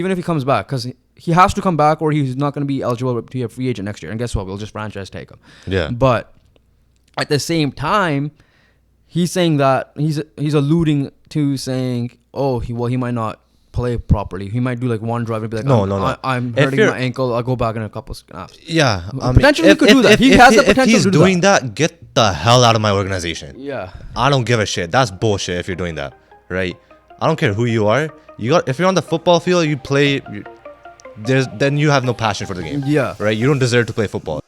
Even if he comes back, because he has to come back or he's not going to be eligible to be a free agent next year. And guess what? We'll just franchise take him. Yeah. But at the same time, he's saying that he's alluding to saying, he might not play properly. He might do like one drive and be like, No. I'm hurting my ankle. I'll go back in a couple snaps. Yeah. Potentially he could do that. He has the potential if he's to do doing that, get the hell out of my organization. Yeah. I don't give a shit. That's bullshit if you're doing that, right? I don't care who you are. If you're on the football field, you play. Then you have no passion for the game. Yeah. Right? You don't deserve to play football.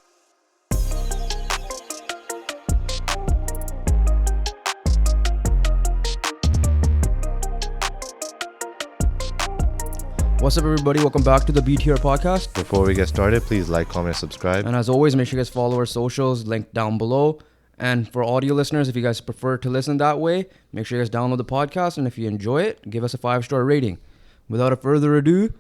What's up, everybody? Welcome back to the Beat Here podcast. Before we get started, please like, comment, and subscribe. And as always, make sure you guys follow our socials, linked down below. And for audio listeners, if you guys prefer to listen that way, make sure you guys download the podcast. And if you enjoy it, give us a 5-star rating. Without a further ado,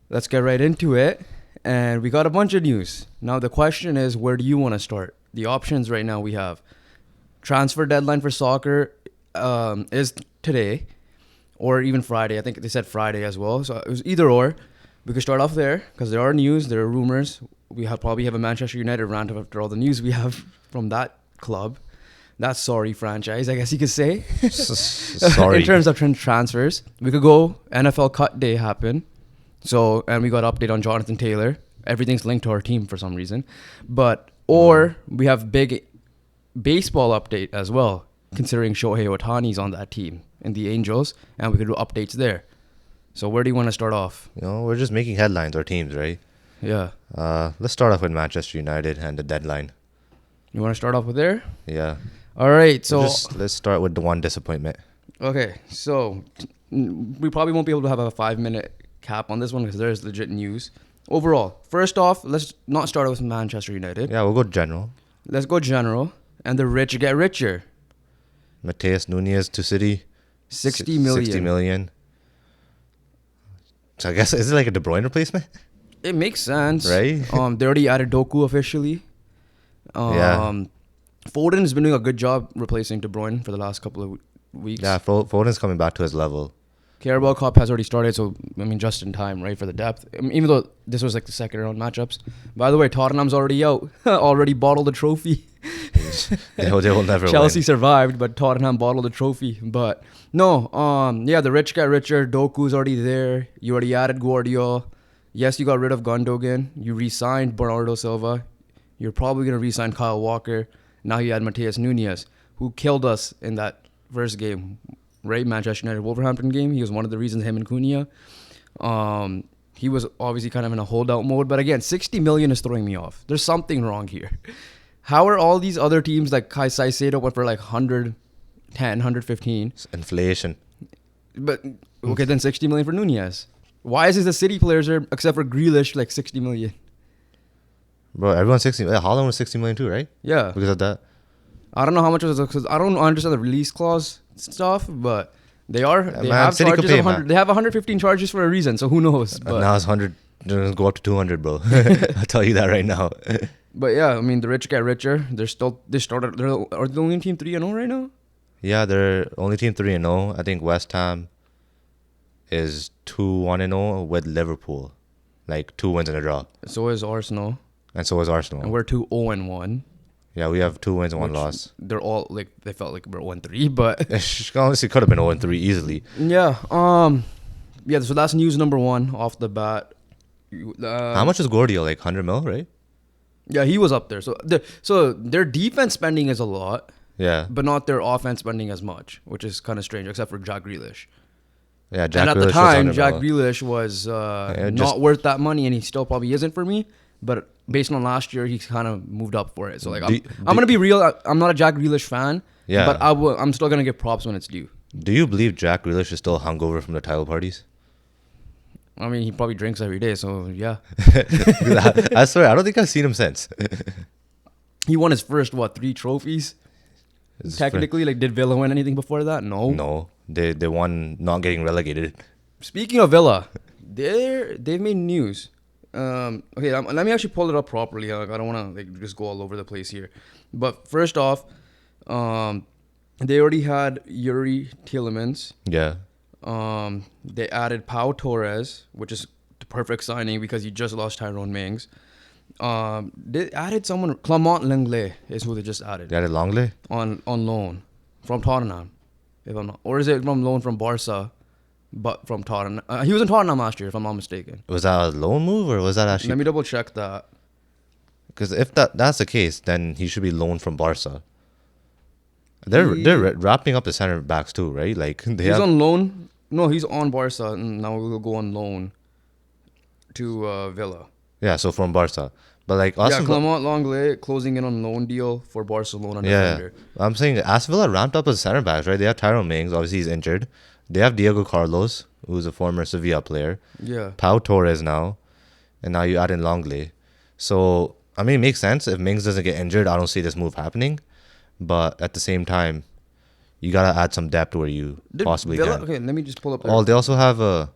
let's get right into it. And we got a bunch of news. Now, the question is, where do you want to start? The options right now we have. Transfer deadline for soccer is today. Or even Friday. I think they said Friday as well. So it was either or. We could start off there because there are news, there are rumors. We probably have a Manchester United rant after all the news we have from that club. That sorry franchise, I guess you could say. Sorry. In terms of transfers. We could go NFL cut day happen. So, and we got an update on Johnathan Taylor. Everything's linked to our team for some reason. Or we have big baseball update as well, considering Shohei Ohtani's on that team in the Angels, and we could do updates there. So where do you want to start off? We're just making headlines, our teams, right? Yeah. Let's start off with Manchester United and the deadline. You want to start off with there? Yeah. All right. So let's start with the one disappointment. Okay. So we probably won't be able to have a 5-minute cap on this one because there's legit news. Overall, first off, let's not start with Manchester United. Yeah, we'll go general. Let's go general. And the rich get richer. Mateus Nunes to City. 60 million. 60 million. So I guess, is it like a De Bruyne replacement? It makes sense. Right? They already added Doku officially. Yeah. Foden has been doing a good job replacing De Bruyne for the last couple of weeks. Yeah, Foden's coming back to his level. Carabao Cup has already started, so, I mean, just in time, right, for the depth. I mean, even though this was like the second round matchups. By the way, Tottenham's already out. Already bottled the trophy. they will never Chelsea win. Survived, but Tottenham bottled the trophy. But no, the rich get richer. Doku's already there. You already added Guardiola. Yes, you got rid of Gundogan. You re-signed Bernardo Silva. You're probably going to re-sign Kyle Walker. Now you add Mateus Nunes, who killed us in that first game, right? Manchester United Wolverhampton game. He was one of the reasons, him and Cunha. He was obviously kind of in a holdout mode. But again, 60 million is throwing me off. There's something wrong here. How are all these other teams like Caicedo went for like 110, 115? It's inflation. But, okay, then 60 million for Nunez. Why is it the City players are, except for Grealish, like 60 million? Bro, everyone's 60 million. Holland was 60 million too, right? Yeah. Because of that. I don't know how much it was, because I don't understand the release clause stuff, but they are. Yeah, they man, have City could charges pay, of 100. man. They have 115 charges for a reason, so who knows? But Now it's 100. It's go up to 200, bro. I'll tell you that right now. But yeah, I mean, the rich get richer. Are the only team 3-0 right now? Yeah, they're only team 3-0. I think West Ham is 2-1-0 with Liverpool. Like 2 wins and a draw. So is Arsenal. And so is Arsenal. And we're 2-0-1. Yeah, we have 2 wins and 1 loss. They're all like, they felt like we're 1-3, but Honestly, could have been 0-3 easily. yeah. Yeah, so that's news number one off the bat. How much is Guardiola? Like 100 mil, right? Yeah, he was up there. So their defense spending is a lot, Yeah. but not their offense spending as much, which is kind of strange, except for Jack Grealish. Yeah, Jack And at Grealish the was time, 100 Jack mil. Grealish was not worth that money, and he still probably isn't for me. But based on last year, he's kind of moved up for it. So like, I'm gonna be real. I'm not a Jack Grealish fan. Yeah. But I'm still gonna give props when it's due. Do you believe Jack Grealish is still hungover from the title parties? I mean, he probably drinks every day, so yeah. I swear, I don't think I've seen him since. He won his first 3 trophies. Technically, like, did Villa win anything before that? No, they won not getting relegated. Speaking of Villa, they've made news. Okay, let me actually pull it up properly. I don't want to just go all over the place here. But first off, they already had Yuri Tielemans. Yeah. They added Pau Torres, which is the perfect signing because you just lost Tyrone Mings. They added someone, Clement Lenglet is who they just added. They added Longley? On loan from Tottenham, if I'm not, or is it from loan from Barca, but from Tottenham? He was in Tottenham last year, if I'm not mistaken. Was that a loan move or was that actually? Let me double check that. Because if that's the case, then he should be loaned from Barca. They're wrapping up the center backs too, right? Like he's on loan. No, he's on Barca, and now we'll go on loan to Villa. Yeah, so from Barca. But like Clement Lenglet closing in on loan deal for Barcelona defender. I'm saying Aston Villa ramped up as center backs, right? They have Tyrone Mings, obviously he's injured. They have Diego Carlos, who's a former Sevilla player. Yeah. Pau Torres now, and now you add in Longley. So I mean, it makes sense. If Mings doesn't get injured, I don't see this move happening. But at the same time, you gotta add some depth where you possibly can. Okay, let me just pull up. Oh, they also have a.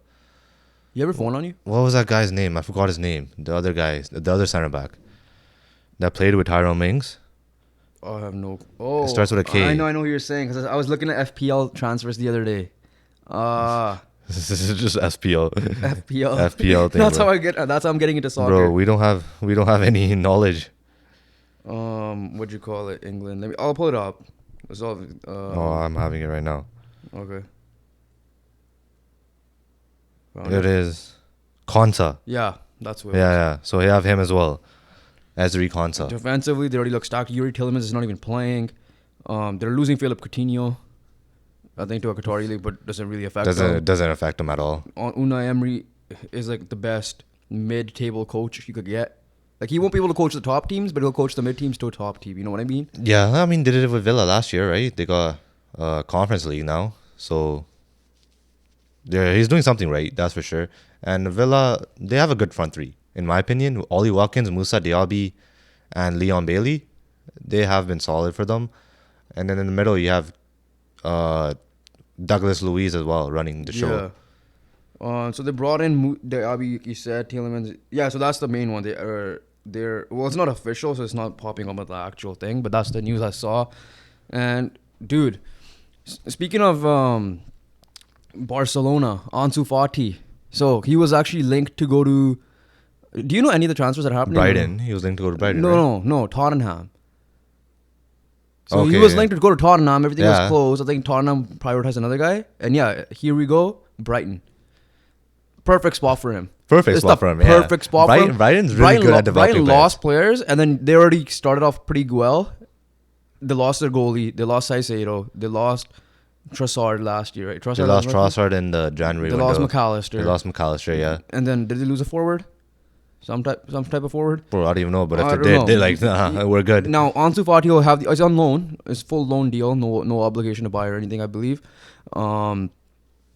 You have your phone on you? What was that guy's name? I forgot his name. The other guy, the other center back, that played with Tyrone Mings. I have no. Oh, it starts with a K. I know what you're saying because I was looking at FPL transfers the other day. This is just SPL. FPL thing. That's bro. how I get. That's how I'm getting into soccer. Bro, we don't have any knowledge. What'd you call it? England. I'll pull it up. It's all. I'm having it right now. Okay. It is Konsa. Yeah, that's what. Yeah. So we have him as well. Ezri Konsa. Defensively, they already look stacked. Yuri Tillmans is not even playing. They're losing Philip Coutinho, I think, to a Qatari league, but doesn't really affect them. It doesn't affect them at all. Unai Emery is like the best mid-table coach you could get. Like, he won't be able to coach the top teams, but he'll coach the mid teams to a top team. You know what I mean? Yeah, I mean, they did it with Villa last year, right? They got Conference League now, so he's doing something right, that's for sure. And Villa, they have a good front three, in my opinion. Ollie Watkins, Moussa Diaby, and Leon Bailey, they have been solid for them. And then in the middle, you have Douglas Luiz as well running the show. Yeah. So they brought in Diaby, you said, Tielemans. Yeah, so that's the main one. Well, it's not official, so it's not popping up with the actual thing, but that's the news I saw. And dude, speaking of Barcelona, Ansu Fati. So he was actually linked to go to. Do you know any of the transfers that are happening? Brighton. He was linked to go to Brighton. No, Tottenham. So he was linked to go to Tottenham. Everything was closed. I think Tottenham prioritized another guy. And yeah, here we go. Brighton. Perfect spot for him. Perfect spot for him. Brighton's really good at developing Brighton lost players, and then they already started off pretty well. They lost their goalie. They lost Caicedo. They lost Trossard last year, right? They lost Trossard in the January window. They lost McAllister. Yeah. And then did they lose a forward? Some type of forward? Bro, I don't even know. But if they did, they're like, nah, we're good. Now, Ansu Fati will have it's on loan. It's full loan deal. No obligation to buy or anything, I believe.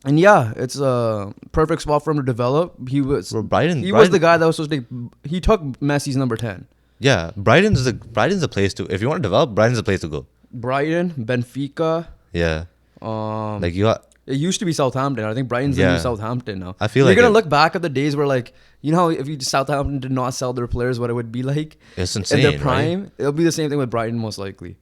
And yeah, it's a perfect spot for him to develop. He was the guy that was supposed to. He took Messi's number 10. Yeah, Brighton's the place to. If you want to develop, Brighton's the place to go. Brighton, Benfica. Yeah. Like you got. It used to be Southampton. I think Brighton's the new Southampton now. I feel you're gonna look back at the days where, like, you know how if Southampton did not sell their players, what it would be like. It's insane. In their prime, right? It'll be the same thing with Brighton, most likely.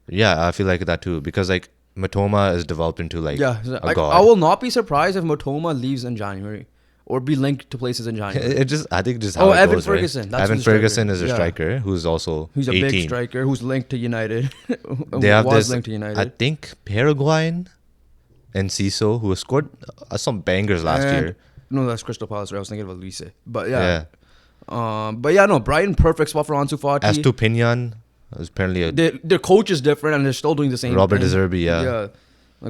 Yeah, I feel like that too, because like Matoma is developed into like a god. I will not be surprised if Matoma leaves in January or be linked to places in January. I think just how it Evan goes, Ferguson. Right? That's Evan Ferguson is a striker who's also a 18. big striker who's linked to United. They have linked to United. I think Paraguayan and Ciso, who has scored some bangers last year. No, that's Crystal Palace. Right? I was thinking of Elise. But yeah. Brighton, perfect spot for Ansu Fati. Estupinian is apparently their coach is different and they're still doing the same Robert thing. De Zerbi, Yeah.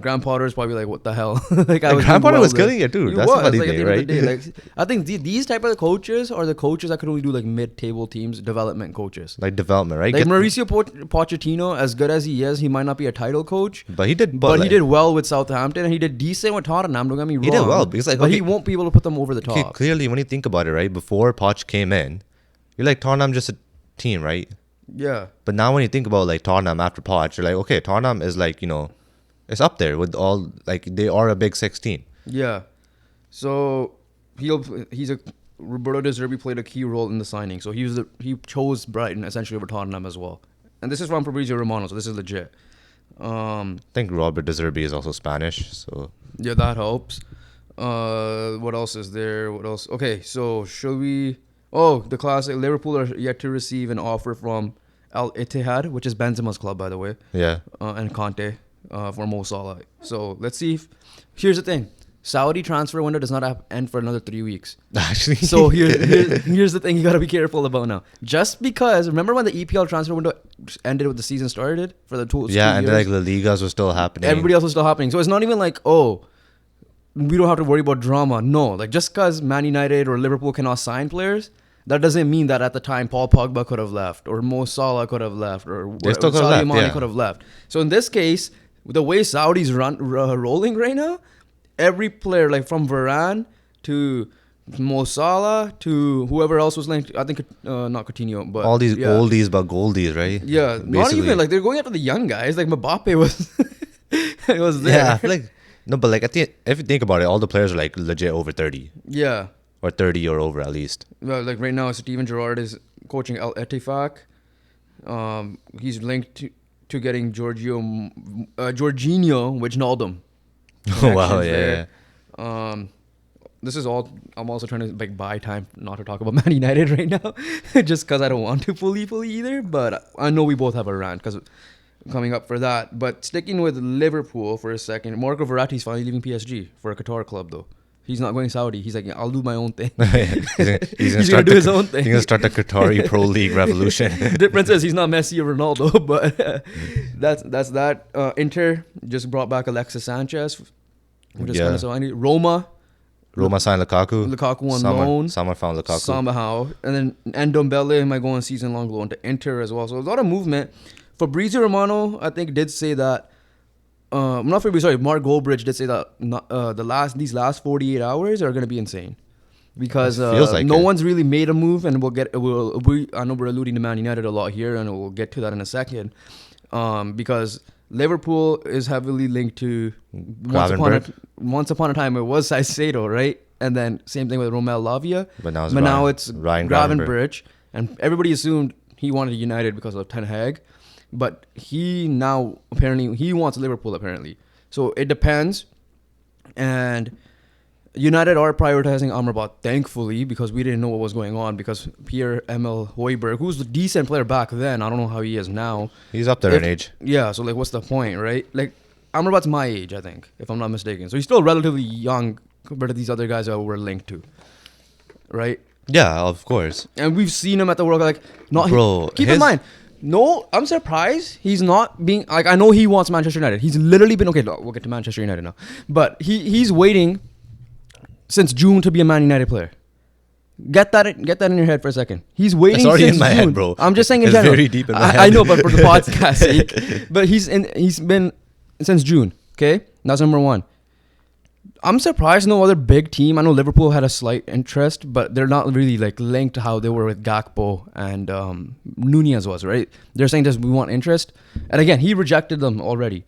Graham Potter is probably like, what the hell? Graham Potter was killing it too. That's the funny thing, right? I think these type of coaches are the coaches that could only do like mid-table teams, development coaches. Like development, right? Like Mauricio Pochettino, as good as he is, he might not be a title coach. But he did. He did well with Southampton, and he did decent with Tottenham. Don't get me wrong. He did well because but he won't be able to put them over the top. Clearly, when you think about it, right, before Poch came in, you're like Tottenham just a team, right? Yeah. But now when you think about like Tottenham after Poch, you're like, okay, Tottenham is like, you know, it's up there with all, like, they are a big 6 team. Yeah. So Roberto De Zerbi played a key role in the signing. So he chose Brighton essentially over Tottenham as well. And this is from Fabrizio Romano, so this is legit. I think Robert De Zerbi is also Spanish, so Yeah, that helps. What else is there? What else? Okay, so should we? Oh, the classic. Liverpool are yet to receive an offer from Al Ittihad, which is Benzema's club, by the way, yeah. and Conte for Mo Salah. So let's see. Here's the thing: Saudi transfer window does not end for another 3 weeks. Actually, So here's the thing you gotta be careful about now. Just because remember when the EPL transfer window ended when the season started for the two yeah, two and years? like La Ligas was still happening. Everybody else was still happening. So it's not even like, oh, we don't have to worry about drama. No, like just because Man United or Liverpool cannot sign players, that doesn't mean that at the time Paul Pogba could have left or Mo Salah could have left or They still could have Sadio left, Mane yeah. could have left. So in this case, the way Saudi's rolling right now, every player like from Varane to Mo Salah to whoever else was linked, I think not Coutinho, but All these yeah. oldies but goldies, right? Yeah, not Basically. even like they're going after the young guys. Like Mbappe was, it was there. Yeah, I feel like no, but like if you think about it, all the players are like legit over 30 Yeah. or 30 or over at least. Well, like right now, Steven Gerrard is coaching Al Ettifaq. He's linked to getting Jorginho Wijnaldum. Oh wow, Connections yeah. there. This is all. I'm also trying to like buy time not to talk about Man United right now, just because I don't want to fully either. But I know we both have a rant because coming up for that. But sticking with Liverpool for a second, Marco Verratti's finally leaving PSG for a Qatar club though. He's not going Saudi. He's like, I'll do my own thing. He's gonna do his own thing. He's gonna start the Qatari Pro League revolution. The difference is he's not Messi or Ronaldo, but that's that. Inter just brought back Alexis Sanchez, which is kind of so handy. Roma signed Lukaku. Lukaku on loan. Someone found Lukaku. Somehow. And then Ndombele might go on season-long loan to Inter as well. So a lot of movement. Fabrizio Romano, I think, did say that. Mark Goldbridge did say that these last 48 hours are going to be insane. Because Feels like no it. one's really made a move, and I know we're alluding to Man United a lot here, and we'll get to that in a second. Because Liverpool is heavily linked to once upon a time it was Caicedo, right? And then same thing with Romel Lavia. But now it's Ryan Gravenberch, and everybody assumed he wanted United because of Ten Hag, but he now apparently he wants Liverpool apparently. So it depends, and United are prioritizing Amrabat, thankfully, because we didn't know what was going on. Because Pierre-Emile Højbjerg, who's a decent player back then, I don't know how he is now. He's up there in age. Yeah, so like, what's the point, right? Like, Amrabat's my age, I think, if I'm not mistaken. So he's still relatively young compared to these other guys that we're linked to, right? Yeah, of course. And we've seen him at the World Cup, like, not. Bro, keep in mind, no, I'm surprised he's not being like. I know he wants Manchester United. He's literally been okay. We'll get to Manchester United now, but he's waiting since June to be a Man United player. Get that in your head for a second. He's waiting. It's already since in my June. head, bro. I'm just saying in It's general. very deep in my head. I know, but for the podcast sake. But he's been since June. Okay, that's number one. I'm surprised no other big team. I know Liverpool had a slight interest, but they're not really like linked to how they were with Gakpo and Nunez was, right? They're saying just we want interest, and again he rejected them already.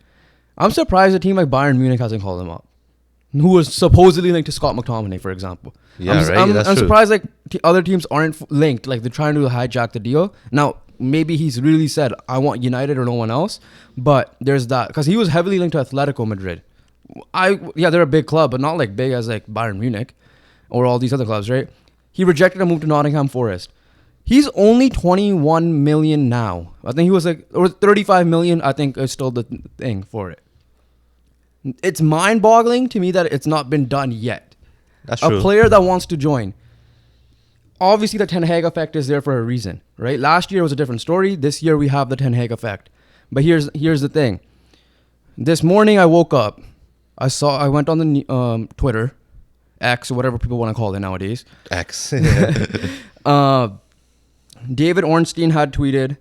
I'm surprised a team like Bayern Munich hasn't called him up, who was supposedly linked to Scott McTominay, for example. Yeah, I'm That's true. surprised like other teams aren't linked. Like they're trying to hijack the deal. Now maybe he's really said I want United or no one else, but there's that because he was heavily linked to Atletico Madrid. They're a big club, but not like big as like Bayern Munich or all these other clubs, right? He rejected a move to Nottingham Forest. He's only 21 million now. I think he was like, or 35 million. I think is still the thing for it. It's mind-boggling to me that it's not been done yet. That's true. A player that wants to join. Obviously, the Ten Hag effect is there for a reason, right? Last year was a different story. This year we have the Ten Hag effect. But here's the thing. This morning I woke up. I went on the Twitter, X, or whatever people want to call it nowadays. X. David Ornstein had tweeted,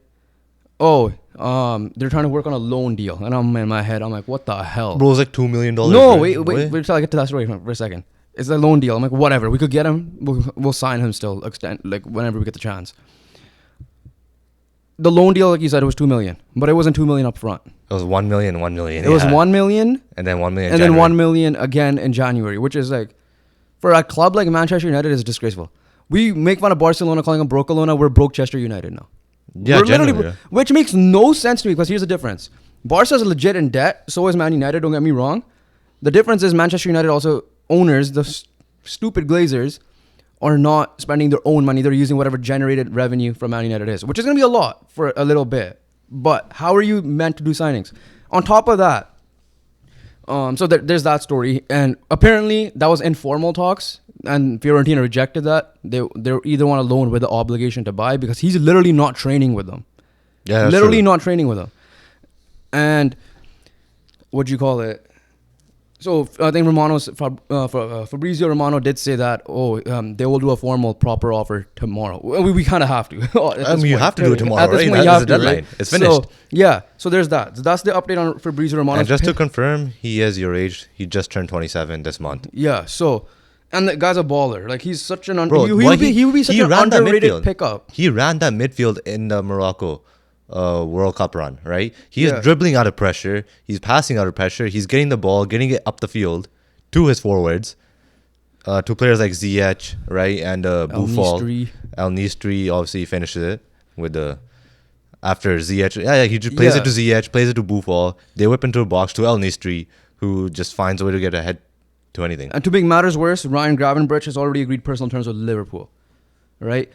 they're trying to work on a loan deal. And I'm in my head, I'm like, what the hell? Bro, it's like $2 million. No, wait till I get to that story for a second. It's a loan deal. I'm like, whatever. We could get him. We'll sign him still, like whenever we get the chance. The loan deal, like you said, it was $2 million, but it wasn't $2 million up front. It was 1 million, 1 million. It was $1 million, and then 1 million, and then $1 million again in January, which is like, for a club like Manchester United, is disgraceful. We make fun of Barcelona calling them Brokelona. We're Brokechester United now. Yeah, We're generally, which makes no sense to me because here's the difference. Barca's legit in debt. So is Man United. Don't get me wrong. The difference is Manchester United also owners, the stupid Glazers, are not spending their own money. They're using whatever generated revenue from Man United is, which is going to be a lot for a little bit. But how are you meant to do signings? On top of that, so there's that story. And apparently that was informal talks. And Fiorentina rejected that. They either want a loan with the obligation to buy because he's literally not training with them. Yeah, that's literally true. not training with them. And what do you call it? So I think Fabrizio Romano did say that, they will do a formal proper offer tomorrow. We kind of have to. You have to do it tomorrow, at this right? point, you That's have the to, deadline. right? It's finished. So, yeah. So there's that. So that's the update on Fabrizio Romano. And just to confirm, he is your age. He just turned 27 this month. Yeah. So, and the guy's a baller. Like he's such an Bro, he would be such an ran that underrated midfield. pickup. He ran that midfield in the Morocco World Cup run, right? He is Yeah. dribbling out of pressure. He's passing out of pressure. He's getting the ball, getting it up the field to his forwards, to players like Ziyech, right, and Buffal. El Nistri obviously finishes it with the after Ziyech. Yeah, he just plays it to Ziyech, plays it to Buffal. They whip into a box to El Nistri, who just finds a way to get ahead to anything. And to make matters worse, Ryan Gravenberch has already agreed personal terms with Liverpool, right?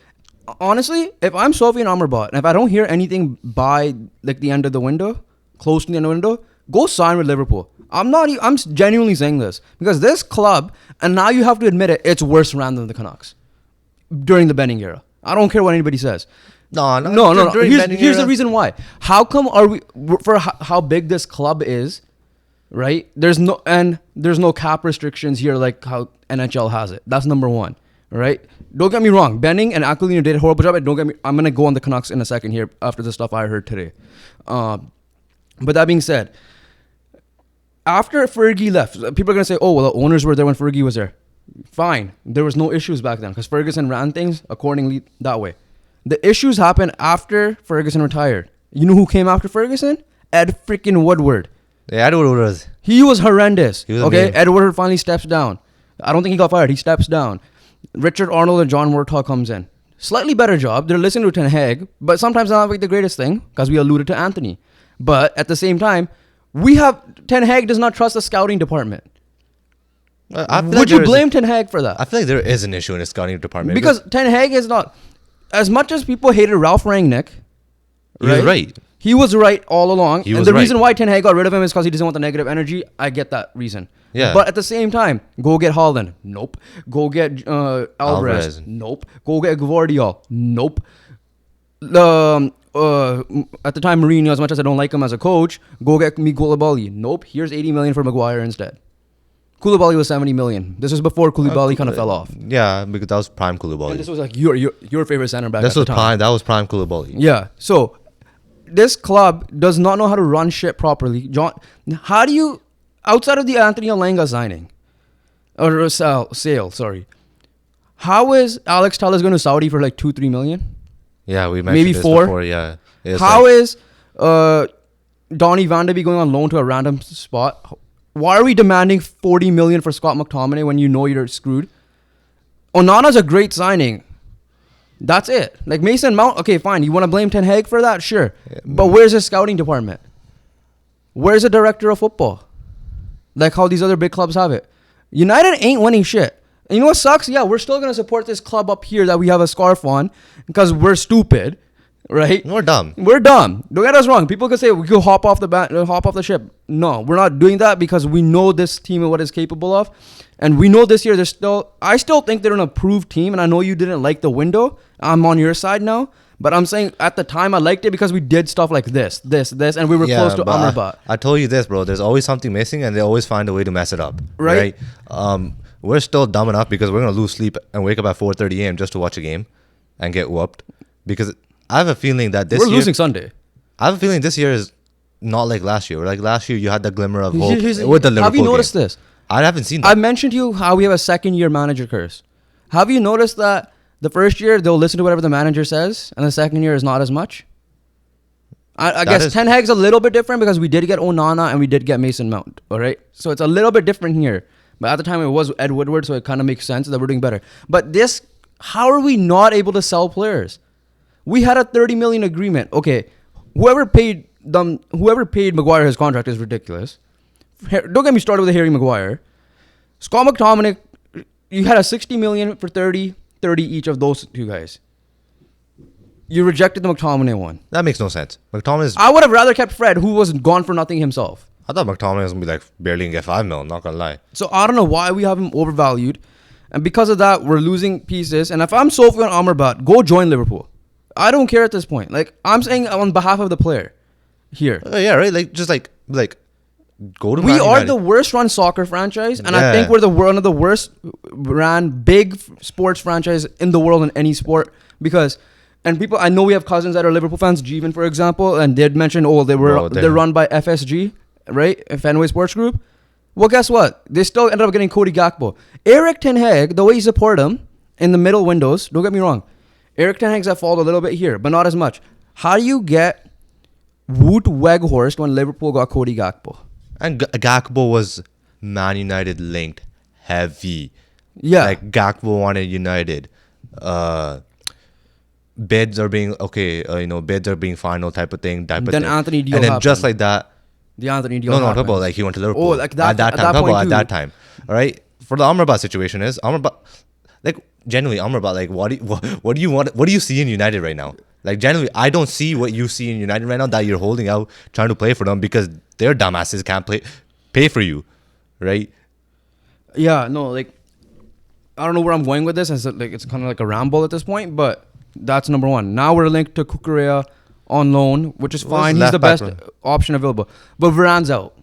Honestly, if I'm Sofian Amrabat and if I don't hear anything by like the end of the window, close to the end of the window, go sign with Liverpool. I'm genuinely saying this because this club, and now you have to admit it, it's worse ran than the Canucks during the Benning era. I don't care what anybody says. No. Here's the reason why. How come are we for how big this club is, right? There's no cap restrictions here like how NHL has it. That's number one, right? Don't get me wrong. Benning and Aquilino did a horrible job. I'm gonna go on the Canucks in a second here after the stuff I heard today. But that being said, after Fergie left, people are going to say, oh, well, the owners were there when Fergie was there. Fine. There was no issues back then because Ferguson ran things accordingly that way. The issues happened after Ferguson retired. You know who came after Ferguson? Ed freaking Woodward. Yeah, Ed Woodward. He was horrendous. He was okay, amazing. Ed Woodward finally steps down. I don't think he got fired. He steps down. Richard Arnold and John Murtaugh comes in. Slightly better job. They're listening to Ten Hag, but sometimes not like the greatest thing because we alluded to Anthony. But at the same time, Ten Hag does not trust the scouting department. Would you blame Ten Hag for that? I feel like there is an issue in the scouting department. Because Ten Hag is not... As much as people hated Ralph Rangnick... He was right. He was right all along. He and was the right. reason why Ten Hag got rid of him is because he doesn't want the negative energy. I get that reason. Yeah. But at the same time, go get Holland. Nope. Go get Alvarez. Nope. Go get Gvardiol. Nope. At the time, Mourinho, as much as I don't like him as a coach, go get me Koulibaly. Nope. Here's 80 million for Maguire instead. Koulibaly was 70 million. This was before Koulibaly kind of fell off. Yeah, because that was prime Koulibaly. And this was like your favorite center back. This at was the time. prime. That was prime Koulibaly. Yeah. So this club does not know how to run shit properly. How do you, outside of the Anthony Alenga signing or sale, sorry, how is Alex Telles going to Saudi for like 2-3 million? Yeah, we mentioned Maybe this 4. before. Yeah. How is Donny Van de Beek going on loan to a random spot? Why are we demanding 40 million for Scott McTominay when you know you're screwed? Onana's a great signing. That's it. Like Mason Mount, okay, fine. You want to blame Ten Hag for that? Sure. But where's his scouting department? Where's the director of football? Like how these other big clubs have it. United ain't winning shit. And you know what sucks? Yeah, we're still going to support this club up here that we have a scarf on because we're stupid, right? We're dumb. We're dumb. Don't get us wrong. People could say we could hop off the ship. No, we're not doing that because we know this team and what it's capable of. And we know this year I still think they're an approved team. And I know you didn't like the window. I'm on your side now. But I'm saying at the time I liked it because we did stuff like this, and we were close to Amrabat. I told you this, bro. There's always something missing, and they always find a way to mess it up. Right? We're still dumb enough because we're gonna lose sleep and wake up at 4:30 a.m. just to watch a game and get whooped. Because I have a feeling that we're losing Sunday. I have a feeling this year is not like last year. Like last year, you had the glimmer of hope with the Liverpool Have you noticed game. this? I haven't seen that. I mentioned to you how we have a second-year manager curse. Have you noticed that the first year they'll listen to whatever the manager says, and the second year is not as much? I guess Ten Hag's a little bit different because we did get Onana and we did get Mason Mount. All right, so it's a little bit different here. But at the time it was Ed Woodward, so it kind of makes sense that we're doing better. But how are we not able to sell players? We had a 30 million agreement. Okay, whoever paid Maguire his contract is ridiculous. Don't get me started with Harry Maguire. Scott McTominay, you had a $60 million for 30 each of those two guys. You rejected the McTominay one. That makes no sense. McTominay's. I would have rather kept Fred, who was gone for nothing himself. I thought McTominay was gonna be like barely gonna get $5 million. Not gonna lie. So I don't know why we have him overvalued, and because of that, we're losing pieces. And if I'm Sofian Amrabat, go join Liverpool. I don't care at this point. Like, I'm saying on behalf of the player here. Yeah, right. Like, just like go to. We are the worst run soccer franchise, and I think we're one of the worst ran big sports franchise in the world in any sport. Because, and people, I know we have cousins that are Liverpool fans, Jeevan, for example, and they'd mention, they're run by FSG, right? Fenway Sports Group. Well, guess what? They still ended up getting Cody Gakpo. Eric Ten Hag, the way you support him in the middle windows, don't get me wrong, Eric Ten Hag's at fault a little bit here, but not as much. How do you get Wout Weghorst when Liverpool got Cody Gakpo? And Gakpo was Man United linked heavy. Yeah. Like, Gakpo wanted United. Bids are being final type of thing. Then Anthony deal and then happened. Just like that. The Anthony deal No, happened. talk about like he went to Liverpool. Oh, like that, at that time. All right. For the Amrabat situation is Amrabat, like genuinely Amrabat, like what do you want? What do you see in United right now? Like genuinely, I don't see what you see in United right now that you're holding out trying to play for them because their dumbasses can't pay for you, right? Yeah, no, like I don't know where I'm going with this. It's kind of like a ramble at this point, but that's number one. Now we're linked to Kukurea on loan, which is fine. He's the best option available. But Varane's out.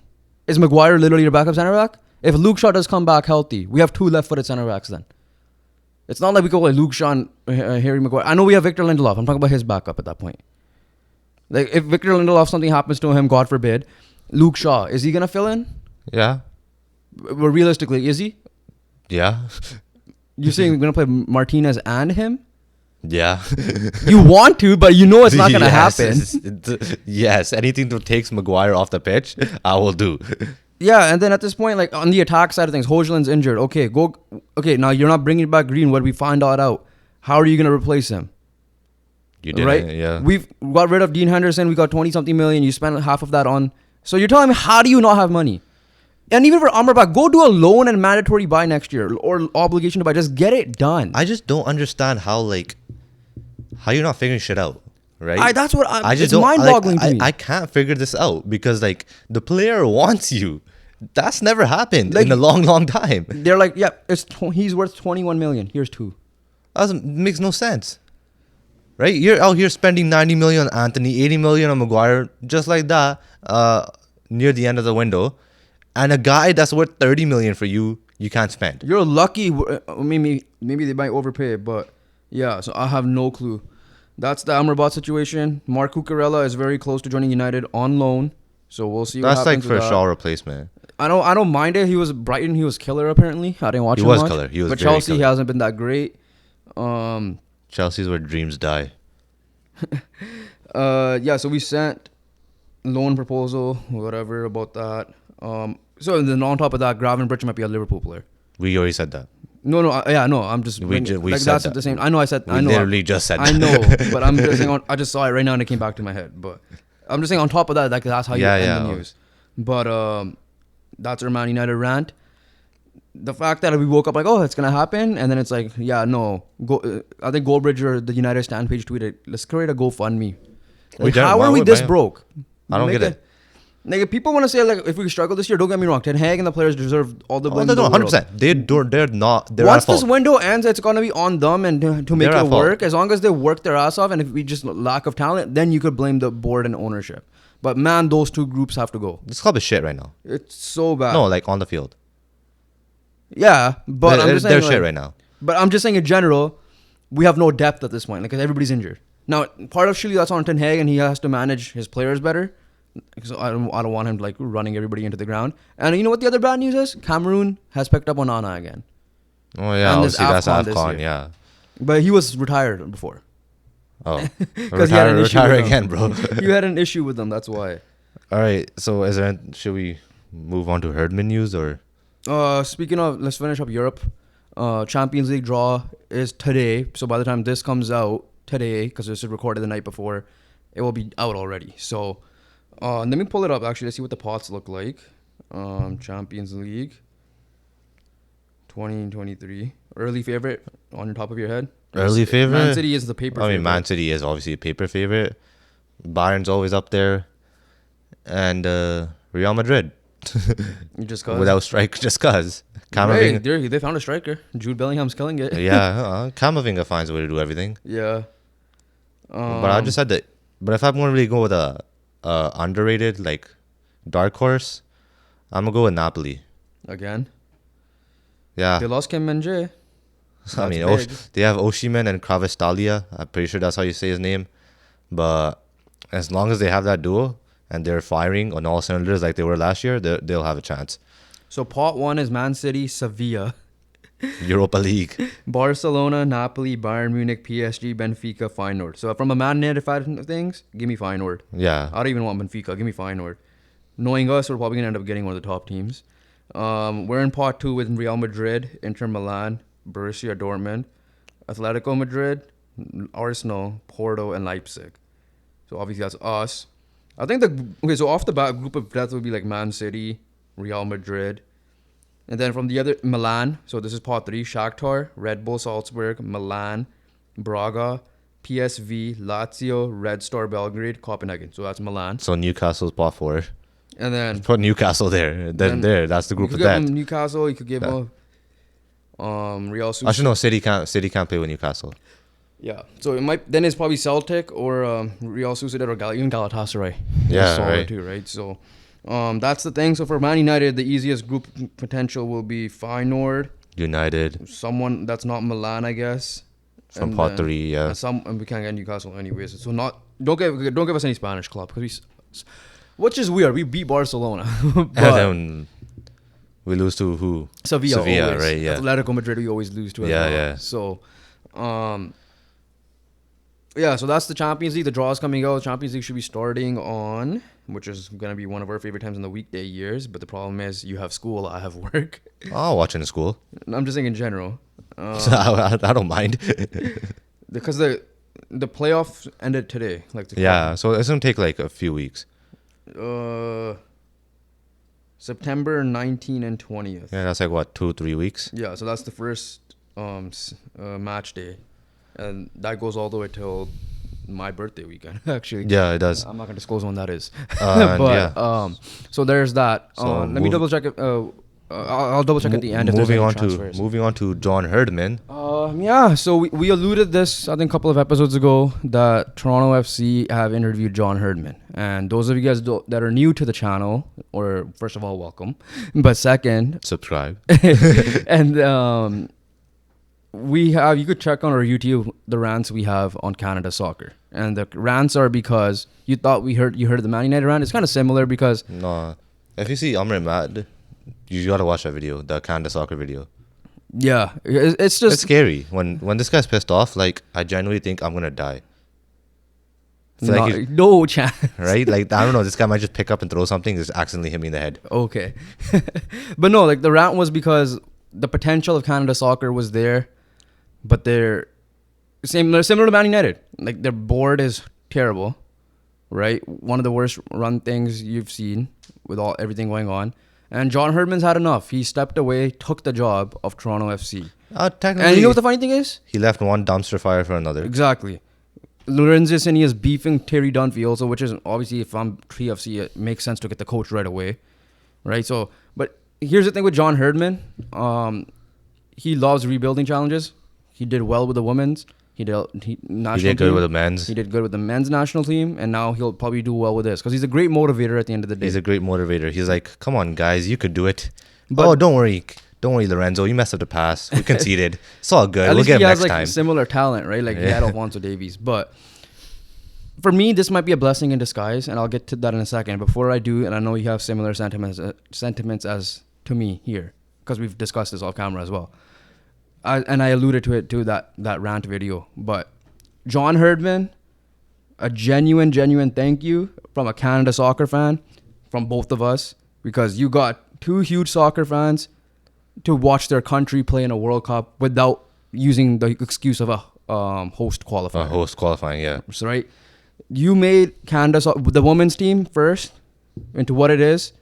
Is Maguire literally your backup center back? If Luke Shaw does come back healthy, we have two left-footed center backs then. It's not like we go like Luke Shaw and Harry Maguire. I know we have Victor Lindelof. I'm talking about his backup at that point. Like if Victor Lindelof, something happens to him, God forbid, Luke Shaw, is he going to fill in? Yeah. But realistically, is he? Yeah. You're saying we're going to play Martinez and him? Yeah. You want to, but you know it's not going to happen. Yes. Anything that takes Maguire off the pitch, I will do. Yeah, and then at this point, like on the attack side of things, Højlund's injured. Okay, now you're not bringing back Green. What we find out? How are you going to replace him? You did, right? Yeah. We've got rid of Dean Henderson. We got 20-something million. You spent half of that on. So you're telling me, how do you not have money? And even for Amrabat, go do a loan and mandatory buy next year or obligation to buy. Just get it done. I just don't understand how you're not figuring shit out. Right? That's what it's mind-boggling to me. I can't figure this out because like the player wants you. That's never happened in a long, long time. They're like, yeah, he's worth 21 million. Here's 2. That makes no sense. Right? You're out here spending 90 million on Anthony, 80 million on Maguire, just like that, near the end of the window. And a guy that's worth 30 million for you can't spend. You're lucky. Maybe they might overpay, but yeah, so I have no clue. That's the Amrabat situation. Mark Cucurella is very close to joining United on loan. So we'll see what happens. That's like for a Shaw replacement. I don't mind it. He was Brighton. He was killer apparently. I didn't watch him much. He was killer. He was but very Chelsea, killer. He hasn't been that great. Chelsea's where dreams die. Yeah, so we sent loan proposal, whatever about that. So then on top of that, Gravenberch might be a Liverpool player. We already said that. No, I'm just we said that's that. The same. I know. We literally just said that. I know, but I'm just saying. I just saw it right now and it came back to my head. But I'm just saying on top of that, like that's how you end the news. But that's our Man United rant. The fact that we woke up like, oh, it's gonna happen, and then it's like, yeah, no. I think Goldbridge or the United stand page tweeted, let's create a GoFundMe. Like, how are we this broke? I don't get it. Like, if people want to say, like, if we struggle this year, don't get me wrong. Ten Hag and the players deserve all the wins. No, 100%. They're not. They're Once this window ends, it's going to be on them and to make it work. As long as they work their ass off, and if we just lack of talent, then you could blame the board and ownership. But, man, those two groups have to go. This club is shit right now. It's so bad. No, like, on the field. Yeah, but I'm just saying. They're shit right now. But I'm just saying, in general, we have no depth at this point. Like, 'cause everybody's injured. Now, part of Chile, that's on Ten Hag, and he has to manage his players better. So I don't want him like running everybody into the ground. And you know what the other bad news is? Cameroon has picked up Onana again. Oh yeah, obviously that's AFCON, yeah. But he was retired before. Oh, retire again, bro. You had an issue with them, that's why. All right, so should we move on to Herdman news or? Speaking of, let's finish up Europe. Champions League draw is today. So by the time this comes out today, because this is recorded the night before, it will be out already. So let me pull it up. Actually, let's see what the pots look like. Champions League 2023. Early favorite on the top of your head? Early favorite? Man City is the paper favorite. Man City is obviously a paper favorite. Bayern's always up there. And Real Madrid. Just cause. Without striker, just cause. Hey, they found a striker. Jude Bellingham's killing it. Yeah, Camavinga finds a way to do everything. Yeah. But I just said that. But if I'm going to really go with a underrated, like, dark horse, I'm going to go with Napoli. Again? Yeah. They lost Kim Min-jae. I mean, they have Oshiman and Kvaratskhelia. I'm pretty sure that's how you say his name. But as long as they have that duo and they're firing on all cylinders like they were last year, they'll have a chance. So pot 1 is Man City, Sevilla. Europa League. Barcelona, Napoli, Bayern Munich, PSG, Benfica, Feyenoord. So from a Man United side of things, give me Feyenoord. Yeah. I don't even want Benfica. Give me Feyenoord. Knowing us, we're probably going to end up getting one of the top teams. We're in pot 2 with Real Madrid, Inter Milan, Borussia Dortmund, Atletico Madrid, Arsenal, Porto, and Leipzig. So obviously that's us. I think so off the bat, group of death would be like Man City, Real Madrid. And then from the other, Milan. So this is pot 3. Shakhtar, Red Bull Salzburg, Milan, Braga, PSV, Lazio, Red Star Belgrade, Copenhagen. So that's Milan. So Newcastle's pot 4. And then put Newcastle there. Then there. That's the group of death. Newcastle. You could give them Real Sociedad. Actually, no. City can't play with Newcastle. Yeah. So it might. Then it's probably Celtic or Real Sociedad or even Galatasaray. Yeah, solid right. Too, right. So that's the thing. So for Man United, the easiest group potential will be Feyenoord. United. Someone that's not Milan, I guess. From pot 3, yeah. And we can't get Newcastle anyways. So don't give us any Spanish club because which is weird. We beat Barcelona, and then we lose to who? Sevilla, always. Right? Yeah. Atletico Madrid, we always lose to. Yeah. So, so that's the Champions League. The draw is coming out. Champions League should be starting on, which is going to be one of our favorite times in the weekday years. But the problem is you have school, I have work. I'll watch in school. I'm just saying in general. I don't mind. Because the playoffs ended today. So it's going to take like a few weeks. September 19 and 20th. Yeah, that's like what, 2-3 weeks? Yeah, so that's the first match day. And that goes all the way till my birthday weekend, actually. Yeah, it does. I'm not going to disclose when that is. So there's that. So let me double check it. I'll double check at the end if there's any transfers. Moving on to John Herdman. So we alluded this, I think, a couple of episodes ago that Toronto FC have interviewed John Herdman. And those of you guys that are new to the channel, or first of all, welcome. But second, subscribe. And you could check on our YouTube the rants we have on Canada Soccer. And the rants are because you thought you heard the Man United rant. It's kind of similar because... No. If you see Amr mad, you gotta watch that video, the Canada Soccer video. Yeah, it's just... It's scary. When this guy's pissed off, like, I genuinely think I'm gonna die. No chance. Right? Like, I don't know, this guy might just pick up and throw something, just accidentally hit me in the head. Okay. But no, like, the rant was because the potential of Canada Soccer was there, but they're similar to Man United. Like, their board is terrible, right? One of the worst run things you've seen with everything going on. And John Herdman's had enough. He stepped away, took the job of Toronto FC. Technically, and you know what the funny thing is? He left one dumpster fire for another. Exactly. Lorenzo Insigne is beefing Terry Dunphy also, which is obviously, if I'm TFC, it makes sense to get the coach right away. Right? So, but here's the thing with John Herdman. He loves rebuilding challenges. He did well with the women's. He did good with the men's. He did good with the men's national team, and now he'll probably do well with this because he's a great motivator at the end of the day. He's a great motivator. He's like, come on, guys, you could do it. But don't worry, Lorenzo. You messed up the pass. We conceded. It's all good. We'll get him next time. He has similar talent, right? Like he had Alfonso Davies. But for me, this might be a blessing in disguise, and I'll get to that in a second. Before I do, and I know you have similar sentiments as to me here because we've discussed this off camera as well. I alluded to it too, that rant video. But John Herdman, a genuine thank you from a Canada Soccer fan, from both of us, because you got two huge soccer fans to watch their country play in a World Cup without using the excuse of a host qualifying. A host qualifying, yeah. So, right? You made Canada, the women's team first, into what it is,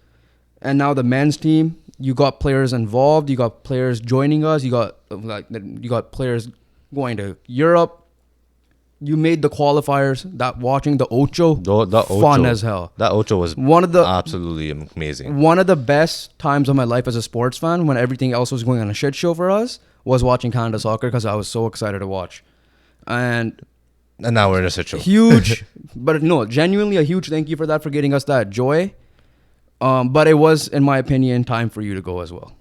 and now the men's team. You got players involved. You got players joining us. You got players going to Europe. You made the qualifiers. That watching the Ocho, fun as hell. That Ocho was absolutely amazing. One of the best times of my life as a sports fan, when everything else was going on a shit show for us, was watching Canada soccer because I was so excited to watch. And now we're in a shit show. Huge, but no, genuinely a huge thank you for that, for getting us that joy. But it was, in my opinion, time for you to go as well.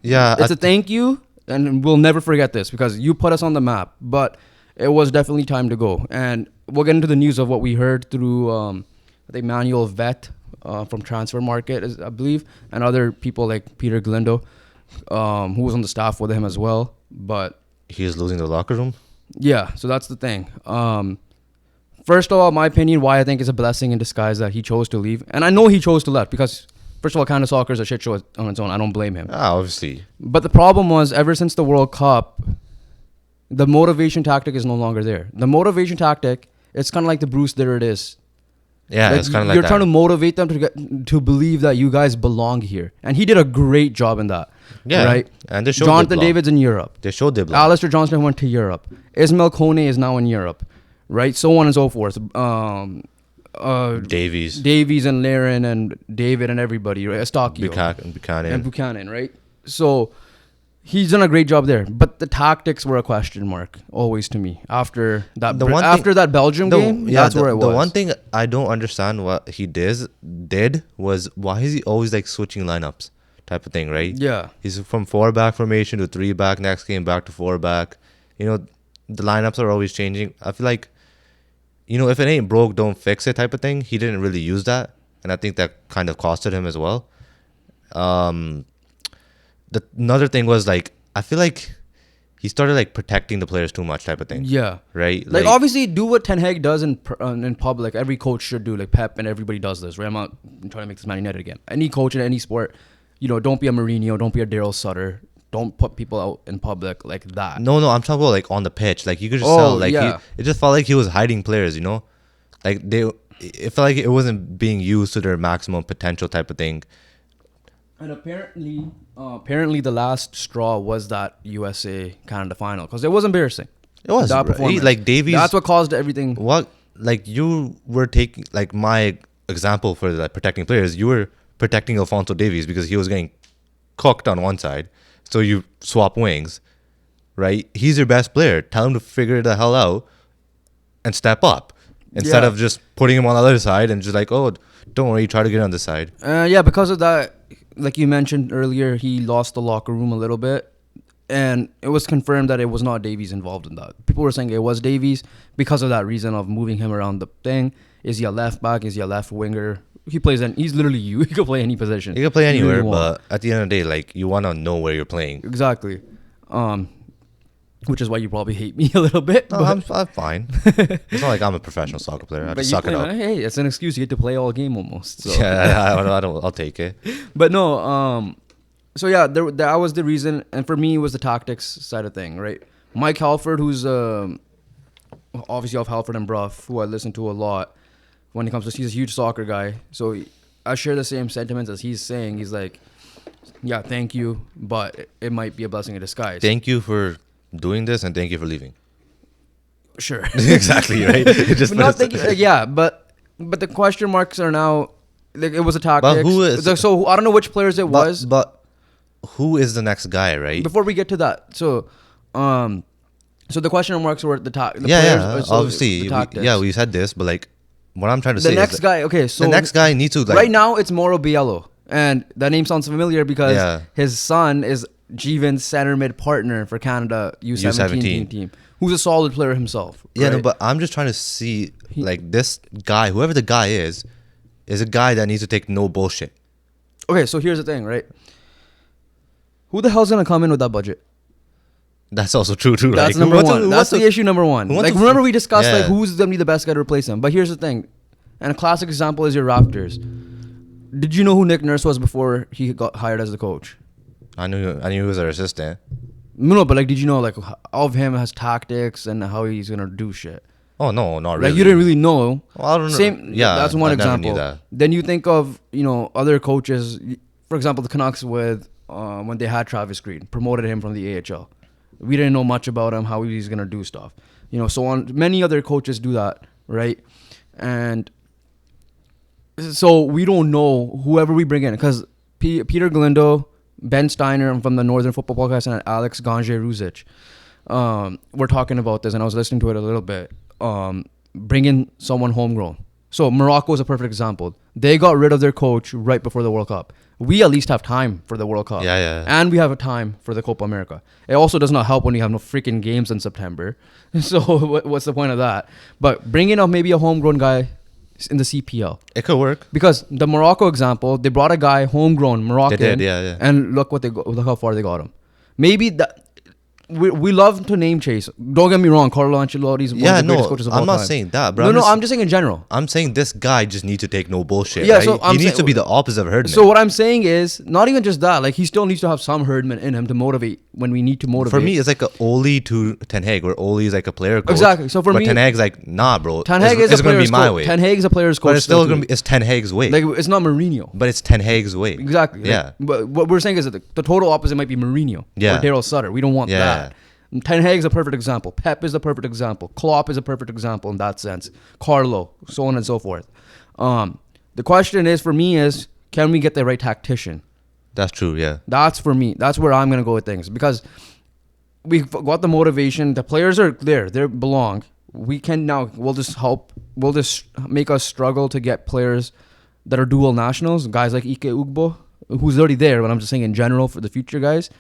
Yeah. It's a thank you, and we'll never forget this because you put us on the map. But it was definitely time to go. And we'll get into the news of what we heard through, I think, Manuel Vet from Transfer Market, I believe, and other people like Peter Galindo, who was on the staff with him as well. But he is losing the locker room? Yeah, so that's the thing. First of all, my opinion, why I think it's a blessing in disguise that he chose to leave. And I know he chose to left because, first of all, Canada soccer is a shit show on its own. I don't blame him. Obviously. But the problem was, ever since the World Cup, the motivation tactic is no longer there. The motivation tactic, it's kind of like the Bruce Dillard is. Yeah, it's kind of like you're trying to motivate them to believe that you guys belong here. And he did a great job in that. Yeah. Right? And they showed Johnathan David's in Europe. They showed they belong. Alistair Johnston went to Europe. Ismail Kone is now in Europe. Right? So on and so forth. Davies and Laren and David and everybody. Right? Eustachio. Buchanan, right? So he's done a great job there. But the tactics were a question mark, always to me. After that that Belgium game, that's where it was. The one thing I don't understand what he did was, why is he always like switching lineups type of thing, right? Yeah. He's from 4-back formation to 3-back, next game back to 4-back. You know, the lineups are always changing. I feel like, you know, if it ain't broke, don't fix it type of thing. He didn't really use that. And I think that kind of costed him as well. Another thing was, like, I feel like he started like protecting the players too much type of thing. Yeah. Right? Like obviously do what Ten Hag does in public. Every coach should do, like Pep and everybody does this, right? I'm not trying to make this Man United again. Any coach in any sport, you know, don't be a Mourinho, don't be a Daryl Sutter. Don't put people out in public like that. No, I'm talking about like on the pitch. Like you could just tell, like it just felt like he was hiding players, you know? Like it felt like it wasn't being used to their maximum potential type of thing. And apparently the last straw was that USA Canada final because it was embarrassing. It was that performance. Like Davies. That's what caused everything. What, like, you were taking, like, my example for like protecting players. You were protecting Alphonso Davies because he was getting cooked on one side. So you swap wings, right? He's your best player. Tell him to figure the hell out and step up instead of just putting him on the other side and just like, oh, don't worry, try to get on the side. Yeah, because of that, like you mentioned earlier, he lost the locker room a little bit. And it was confirmed that it was not Davies involved in that. People were saying it was Davies because of that reason of moving him around the thing. Is he a left back? Is he a left winger? He's literally you. He could play any position. He could play anywhere, but at the end of the day, like, you want to know where you're playing. Exactly. Which is why you probably hate me a little bit. No, I'm fine. It's not like I'm a professional soccer player. I just suck it up. Hey, it's an excuse. You get to play all game almost. So. Yeah, I'll take it. But no, so yeah, that was the reason. And for me, it was the tactics side of thing, right? Mike Halford, who's obviously off Halford and Bruff, who I listen to a lot when it comes to, he's a huge soccer guy. So I share the same sentiments as he's saying. He's like, yeah, thank you, but it might be a blessing in disguise. Thank you for doing this and thank you for leaving. Sure. Exactly, right? But the question marks are now, like, it was a tactic. But who is... So I don't know which players it was. But who is the next guy, right? Before we get to that, so the question marks were the players. Obviously, we said this, but like, what I'm trying to say is the next guy needs to, like, right now it's Mauro Biello, and that name sounds familiar because his son is Jeevan's center mid partner for Canada U17 team, who's a solid player himself. Right? Yeah, no, but I'm just trying to see, like, this guy, whoever the guy is a guy that needs to take no bullshit. Okay, so here's the thing, right? Who the hell's gonna come in with that budget? That's also true too. That's like, number one. That's the issue number one. Like, remember we discussed like who's gonna be the best guy to replace him. But here's the thing, and a classic example is your Raptors. Did you know who Nick Nurse was before he got hired as the coach? I knew he was their assistant. No, but like, did you know like of him, his tactics and how he's gonna do shit? Oh no, not really. Like you didn't really know. Well, I don't know. Same. Yeah, that's one I never example. knew that. Then you think of other coaches. For example, the Canucks with when they had Travis Green, promoted him from the AHL. We didn't know much about him, how he's gonna do stuff. So on. Many other coaches do that, right? And so we don't know whoever we bring in because Peter Galindo, Ben Steiner from the Northern Football Podcast, and Alex Gange-Ruzic. We're talking about this, and I was listening to it a little bit. Bring in someone homegrown. So Morocco is a perfect example. They got rid of their coach right before the World Cup. We at least have time for the World Cup. Yeah. And we have a time for the Copa America. It also does not help when you have no freaking games in September. So what's the point of that? But bringing up maybe a homegrown guy in the CPL. It could work. Because the Morocco example, they brought a guy homegrown Moroccan. They did, yeah. And look how far they got him. Maybe that we love to name chase. Don't get me wrong, Carlo Ancelotti's one of the greatest coaches of all time. I'm not saying that, bro. I'm just saying in general. I'm saying this guy just needs to take no bullshit. Yeah, right? so he needs to be the opposite of Herdman. So what I'm saying is, not even just that, like he still needs to have some Herdman in him to motivate when we need to motivate. For me, it's like a Ole to Ten Hag, where Ole is like a player coach. Exactly. So for me, Ten Hag's like, nah, bro. Ten Hag is a player's my coach. way. Ten Hag is a player's coach. But it's still gonna be. It's Ten Hag's way. Like it's not Mourinho. But it's Ten Hag's way. Exactly. Yeah. But what we're saying is that the total opposite might be Mourinho. Yeah. Or Daryl Sutter. We don't want that. Ten Hag is a perfect example. Pep is a perfect example. Klopp is a perfect example in that sense. Carlo, so on and so forth. The question is for me is, can we get the right tactician? That's true. Yeah. That's for me. That's where I'm gonna go with things because we've got the motivation. The players are there. They belong. We can now. We'll just make us struggle to get players that are dual nationals. Guys like Ike Ugbo, who's already there. But I'm just saying in general for the future guys.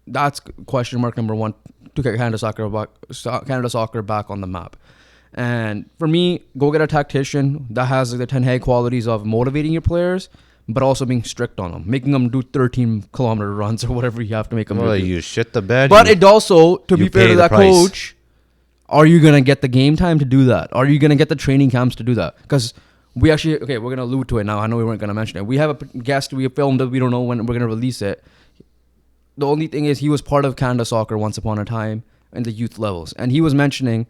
That's question mark number one to get Canada soccer back on the map. And for me, go get a tactician that has the Ten Hag qualities of motivating your players, but also being strict on them, making them do 13-kilometer runs or whatever you have to make them do. You shit the bed. But it also, to be fair to that price. coach, are you going to get the game time to do that? Are you going to get the training camps to do that? Because we're going to allude to it now. I know we weren't going to mention it. We have a guest we filmed that we don't know when we're going to release it. The only thing is he was part of Canada Soccer once upon a time in the youth levels. And he was mentioning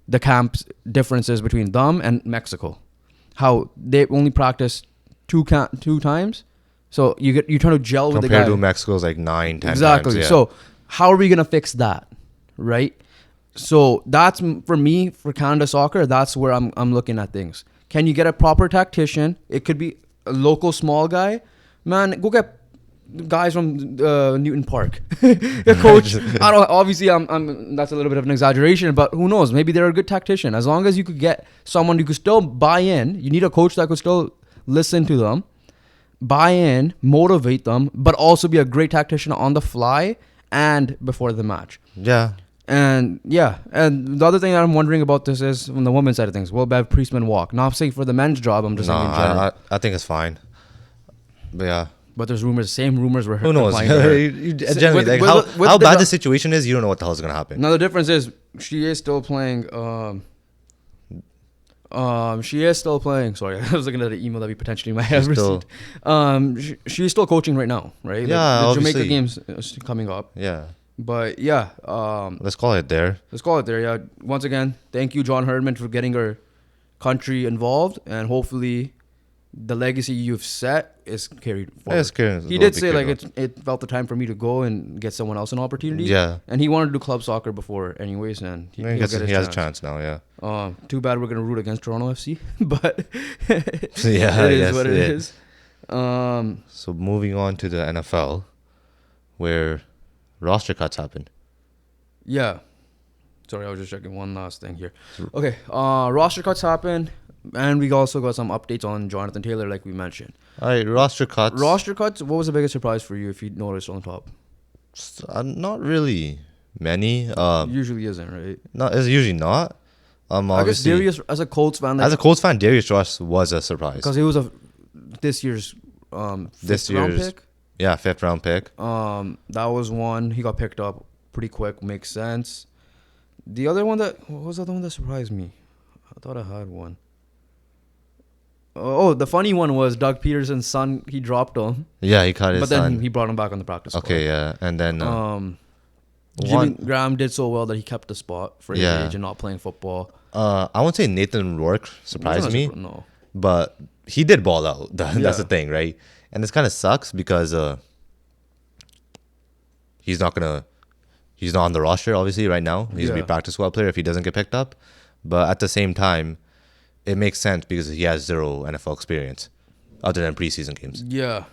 the camps differences between them and Mexico. How they only practice two times. So you're trying to gel with the guy. Compared to Mexico's like 9, 10 exactly. times. Yeah. So how are we going to fix that? Right? So that's, for me, for Canada Soccer, that's where I'm looking at things. Can you get a proper tactician? It could be a local small guy. Man, go get guys from Newton Park. A coach. I don't. Obviously, I'm. That's a little bit of an exaggeration, but who knows? Maybe they're a good tactician. As long as you could get someone who could still buy in. You need a coach that could still listen to them, buy in, motivate them, but also be a great tactician on the fly and before the match. Yeah. And the other thing that I'm wondering about this is on the women's side of things. Will Bev Priestman walk? Not saying for the men's job. I'm just saying in general. I think it's fine. But yeah. But there's same rumors were who knows? Generally, how bad the situation is, you don't know what the hell is gonna happen. Now the difference is she is still playing. She is still playing. Sorry, I was looking at the email that we potentially might have received. She's still coaching right now, right? Yeah, like, the obviously. Jamaica games is coming up. Yeah. But yeah, let's call it there. Yeah. Once again, thank you, John Herdman, for getting our country involved, and hopefully the legacy you've set is carried forward. He did say it felt the time for me to go and get someone else an opportunity. Yeah. And he wanted to do club soccer before anyways, and he has a chance now, yeah. Too bad we're going to root against Toronto FC, but yeah, it is what it is. So moving on to the NFL, where roster cuts happen. Yeah. Sorry, I was just checking one last thing here. Okay, roster cuts happen. And we also got some updates on Johnathan Taylor, like we mentioned. All right, roster cuts. What was the biggest surprise for you if you noticed on the top? Not really many. Usually isn't, right? No, it's usually not. I guess Darius, as a Colts fan... Darius Rush was a surprise. Because he was this year's round pick. Yeah, 5th round pick. That was one. He got picked up pretty quick. Makes sense. The other one what was the other one that surprised me? I thought I had one. Oh, the funny one was Doug Peterson's son. He dropped him. Yeah, he cut his son. But then he brought him back on the practice squad. Okay, yeah. And then... Jimmy Graham did so well that he kept the spot for his Yeah. age and not playing football. I won't say Nathan Rourke surprised me, No. but he did ball out. That's Yeah. the thing, right? And this kind of sucks because he's not on the roster obviously right now. He's gonna be a practice squad player if he doesn't get picked up. But at the same time, it makes sense because he has zero NFL experience other than preseason games. Yeah.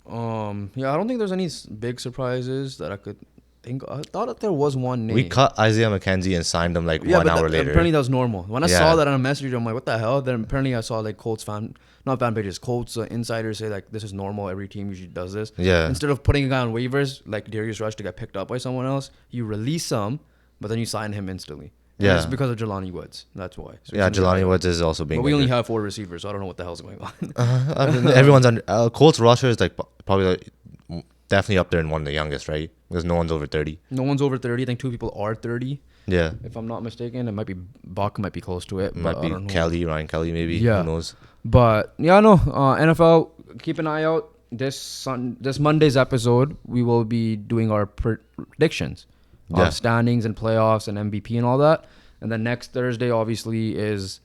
Yeah, I don't think there's any big surprises that I could think. I thought that there was one name. We cut Isaiah McKenzie and signed him like 1 hour later. Apparently that was normal. When I saw that on a message, I'm like, what the hell? Then apparently I saw like Colts not fan pages, Colts insiders say like this is normal. Every team usually does this. Yeah. Instead of putting a guy on waivers like Darius Rush to get picked up by someone else, you release him, but then you sign him instantly. And it's because of Jelani Woods. That's why. So Jelani Woods is also being. But we only have 4 receivers, so I don't know what the hell's going on. I mean, everyone's under. Colts roster is like probably definitely up there in one of the youngest, right? Because no one's over 30. No one's over 30. I think 2 people are 30. Yeah. If I'm not mistaken, it might be Buck, might be close to it. Might be Ryan Kelly, maybe. Yeah. Who knows? But yeah, no. NFL, keep an eye out. This Monday's episode, we will be doing our predictions of standings and playoffs and MVP and all that. And then next Thursday, obviously, is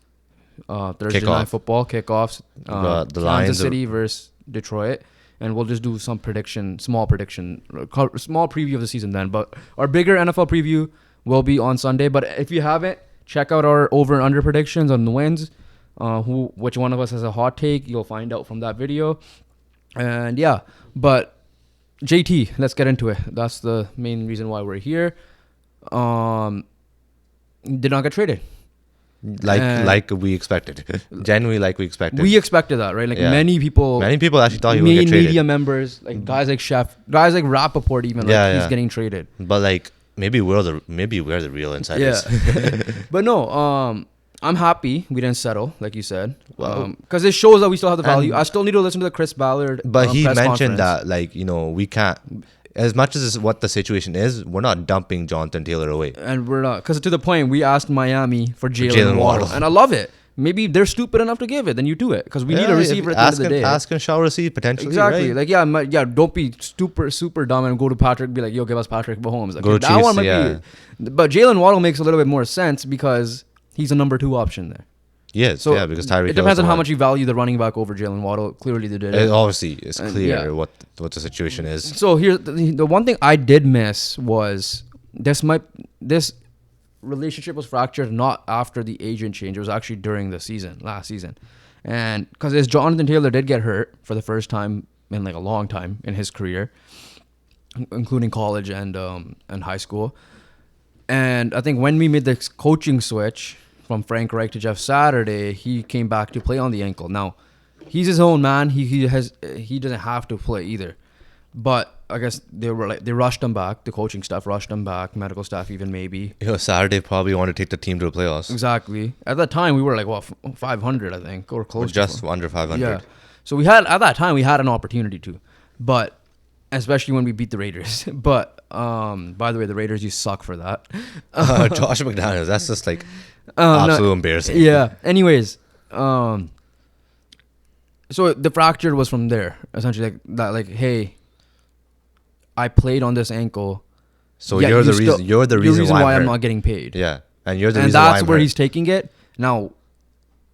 Thursday night football kickoffs. Kansas City versus Detroit. And we'll just do some small preview of the season then. But our bigger NFL preview will be on Sunday. But if you haven't, check out our over and under predictions on the wins. Which one of us has a hot take, you'll find out from that video. And yeah, but JT, let's get into it. That's the main reason why we're here. Did not get traded. Like we expected. Genuinely like we expected. We expected that, right? Like many people actually thought he would get traded. Media members, like guys like Chef, guys like Rappaport even, he's getting traded. But like maybe we're the real insiders. Yeah. But no, I'm happy we didn't settle, like you said, because it shows that we still have the value. I still need to listen to the Chris Ballard. But he press mentioned conference. that we can't. As much as what the situation is, we're not dumping Johnathan Taylor away. And we're not, because to the point, we asked Miami for Jalen Waddle. And I love it. Maybe they're stupid enough to give it, then you do it. Because we need a receiver at the end of the day. Ask and shall receive, potentially. Exactly. Right? Like, don't be super dumb and go to Patrick and be like, yo, give us Patrick Mahomes. Like, go to Chiefs, be. But Jalen Waddle makes a little bit more sense because he's a number 2 option there. Yes, so because Tyreek. It depends on how much you value the running back over Jalen Waddle. Clearly, they did it. Obviously, it's clear what the situation is. So here, the one thing I did miss was this relationship was fractured not after the agent change. It was actually during the last season, and because Johnathan Taylor did get hurt for the first time in like a long time in his career, including college and high school. And I think when we made the coaching switch from Frank Reich to Jeff Saturday, he came back to play on the ankle. Now, he's his own man. He doesn't have to play either. But I guess they rushed him back. The coaching staff rushed him back. Medical staff even maybe. Saturday probably wanted to take the team to the playoffs. Exactly. At that time, we were like 500, I think, or close. Just under 500. Yeah. So at that time we had an opportunity to, but especially when we beat the Raiders. But by the way, the Raiders, you suck for that. Josh McDaniels, that's just like absolute embarrassing. Yeah. Anyways, so the fracture was from there. Essentially, hey, I played on this ankle. So you're the reason why I'm not getting paid. Yeah, and you're the reason why. And that's where he's taking it. Now,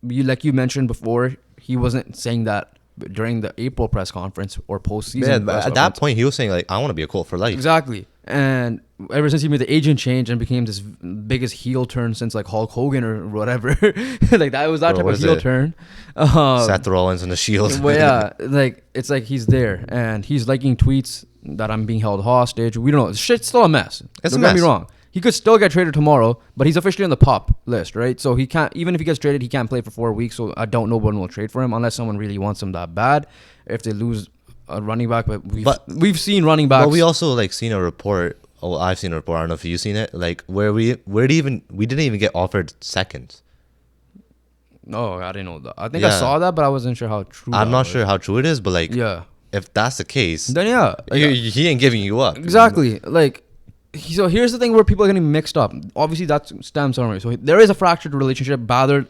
you mentioned before, he wasn't saying that during the April press conference or postseason. Yeah, at that point, he was saying I want to be a Colt for life. Exactly. And ever since he made the agent change and became this biggest heel turn since like Hulk Hogan or whatever, like that was that type of heel turn. Seth Rollins and the Shield. Well, yeah, it's like he's there and he's liking tweets that I'm being held hostage. We don't know. Shit's still a mess. Don't get me wrong. He could still get traded tomorrow, but he's officially on the PUP list, right? So he can't, even if he gets traded, he can't play for 4 weeks. So I don't know when we'll trade for him unless someone really wants him that bad. If they lose a running back, but we've seen running backs. But we also seen a report. Oh, I've seen a report. I don't know if you've seen it. Where we didn't even get offered seconds. No, I didn't know that. I think I saw that, but I wasn't sure how true. I'm not sure how true it is, but if that's the case, then he ain't giving you up. Exactly. So here's the thing where people are getting mixed up. Obviously, that stems from it. So there is a fractured relationship. Ballard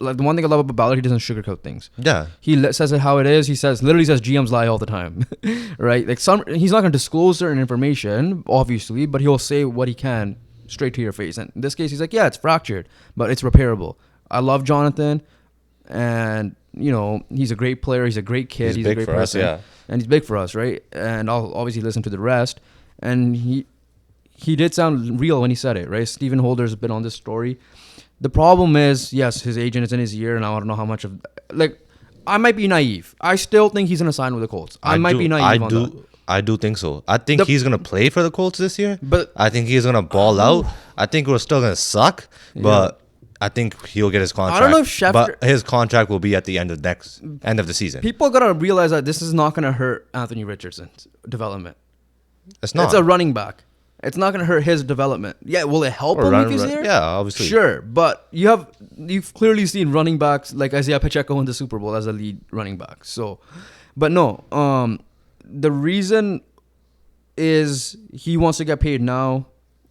Like the one thing I love about Ballard, he doesn't sugarcoat things. Yeah. He says it how it is. He literally says GMs lie all the time, right? Like he's not going to disclose certain information, obviously, but he'll say what he can straight to your face. And in this case, he's like, yeah, it's fractured, but it's repairable. I love Jonathon, and you know he's a great player. He's a great kid. He's a great person, and he's big for us, right? And I'll obviously listen to the rest. And he did sound real when he said it, right? Stephen Holder's been on this story. The problem is, yes, his agent is in his ear, and I don't know how much of like. I might be naive. I still think he's gonna sign with the Colts. I might be naive on that. I do think so. I think he's gonna play for the Colts this year. But I think he's gonna ball out. I think we're still gonna suck, but I think he'll get his contract. I don't know if Schefter, but his contract will be at the end of the season. People gotta realize that this is not gonna hurt Anthony Richardson's development. It's not. It's a running back. It's not going to hurt his development. Yeah, will it help him if he's there? Yeah, obviously. Sure, but you've clearly seen running backs like Isaiah Pacheco in the Super Bowl as a lead running back. So, but no, the reason is he wants to get paid now.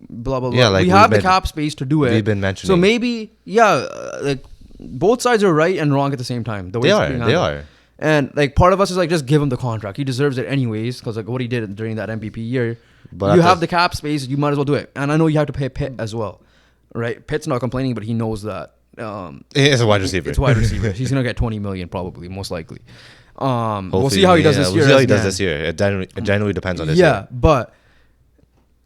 Blah blah blah. Yeah, like we have the cap space to do it. We've been mentioning. So maybe like both sides are right and wrong at the same time. The way they are. And like part of us is like, just give him the contract. He deserves it anyways because like what he did during that MVP year. But you have the cap space, you might as well do it. And I know you have to pay Pitt as well, right? Pitt's not complaining, but he knows that. It's a wide receiver. It's a wide receiver. He's gonna get $20 million probably, most likely. We'll see how he does this year. We'll see how he does this year. It generally depends on this year. Yeah, but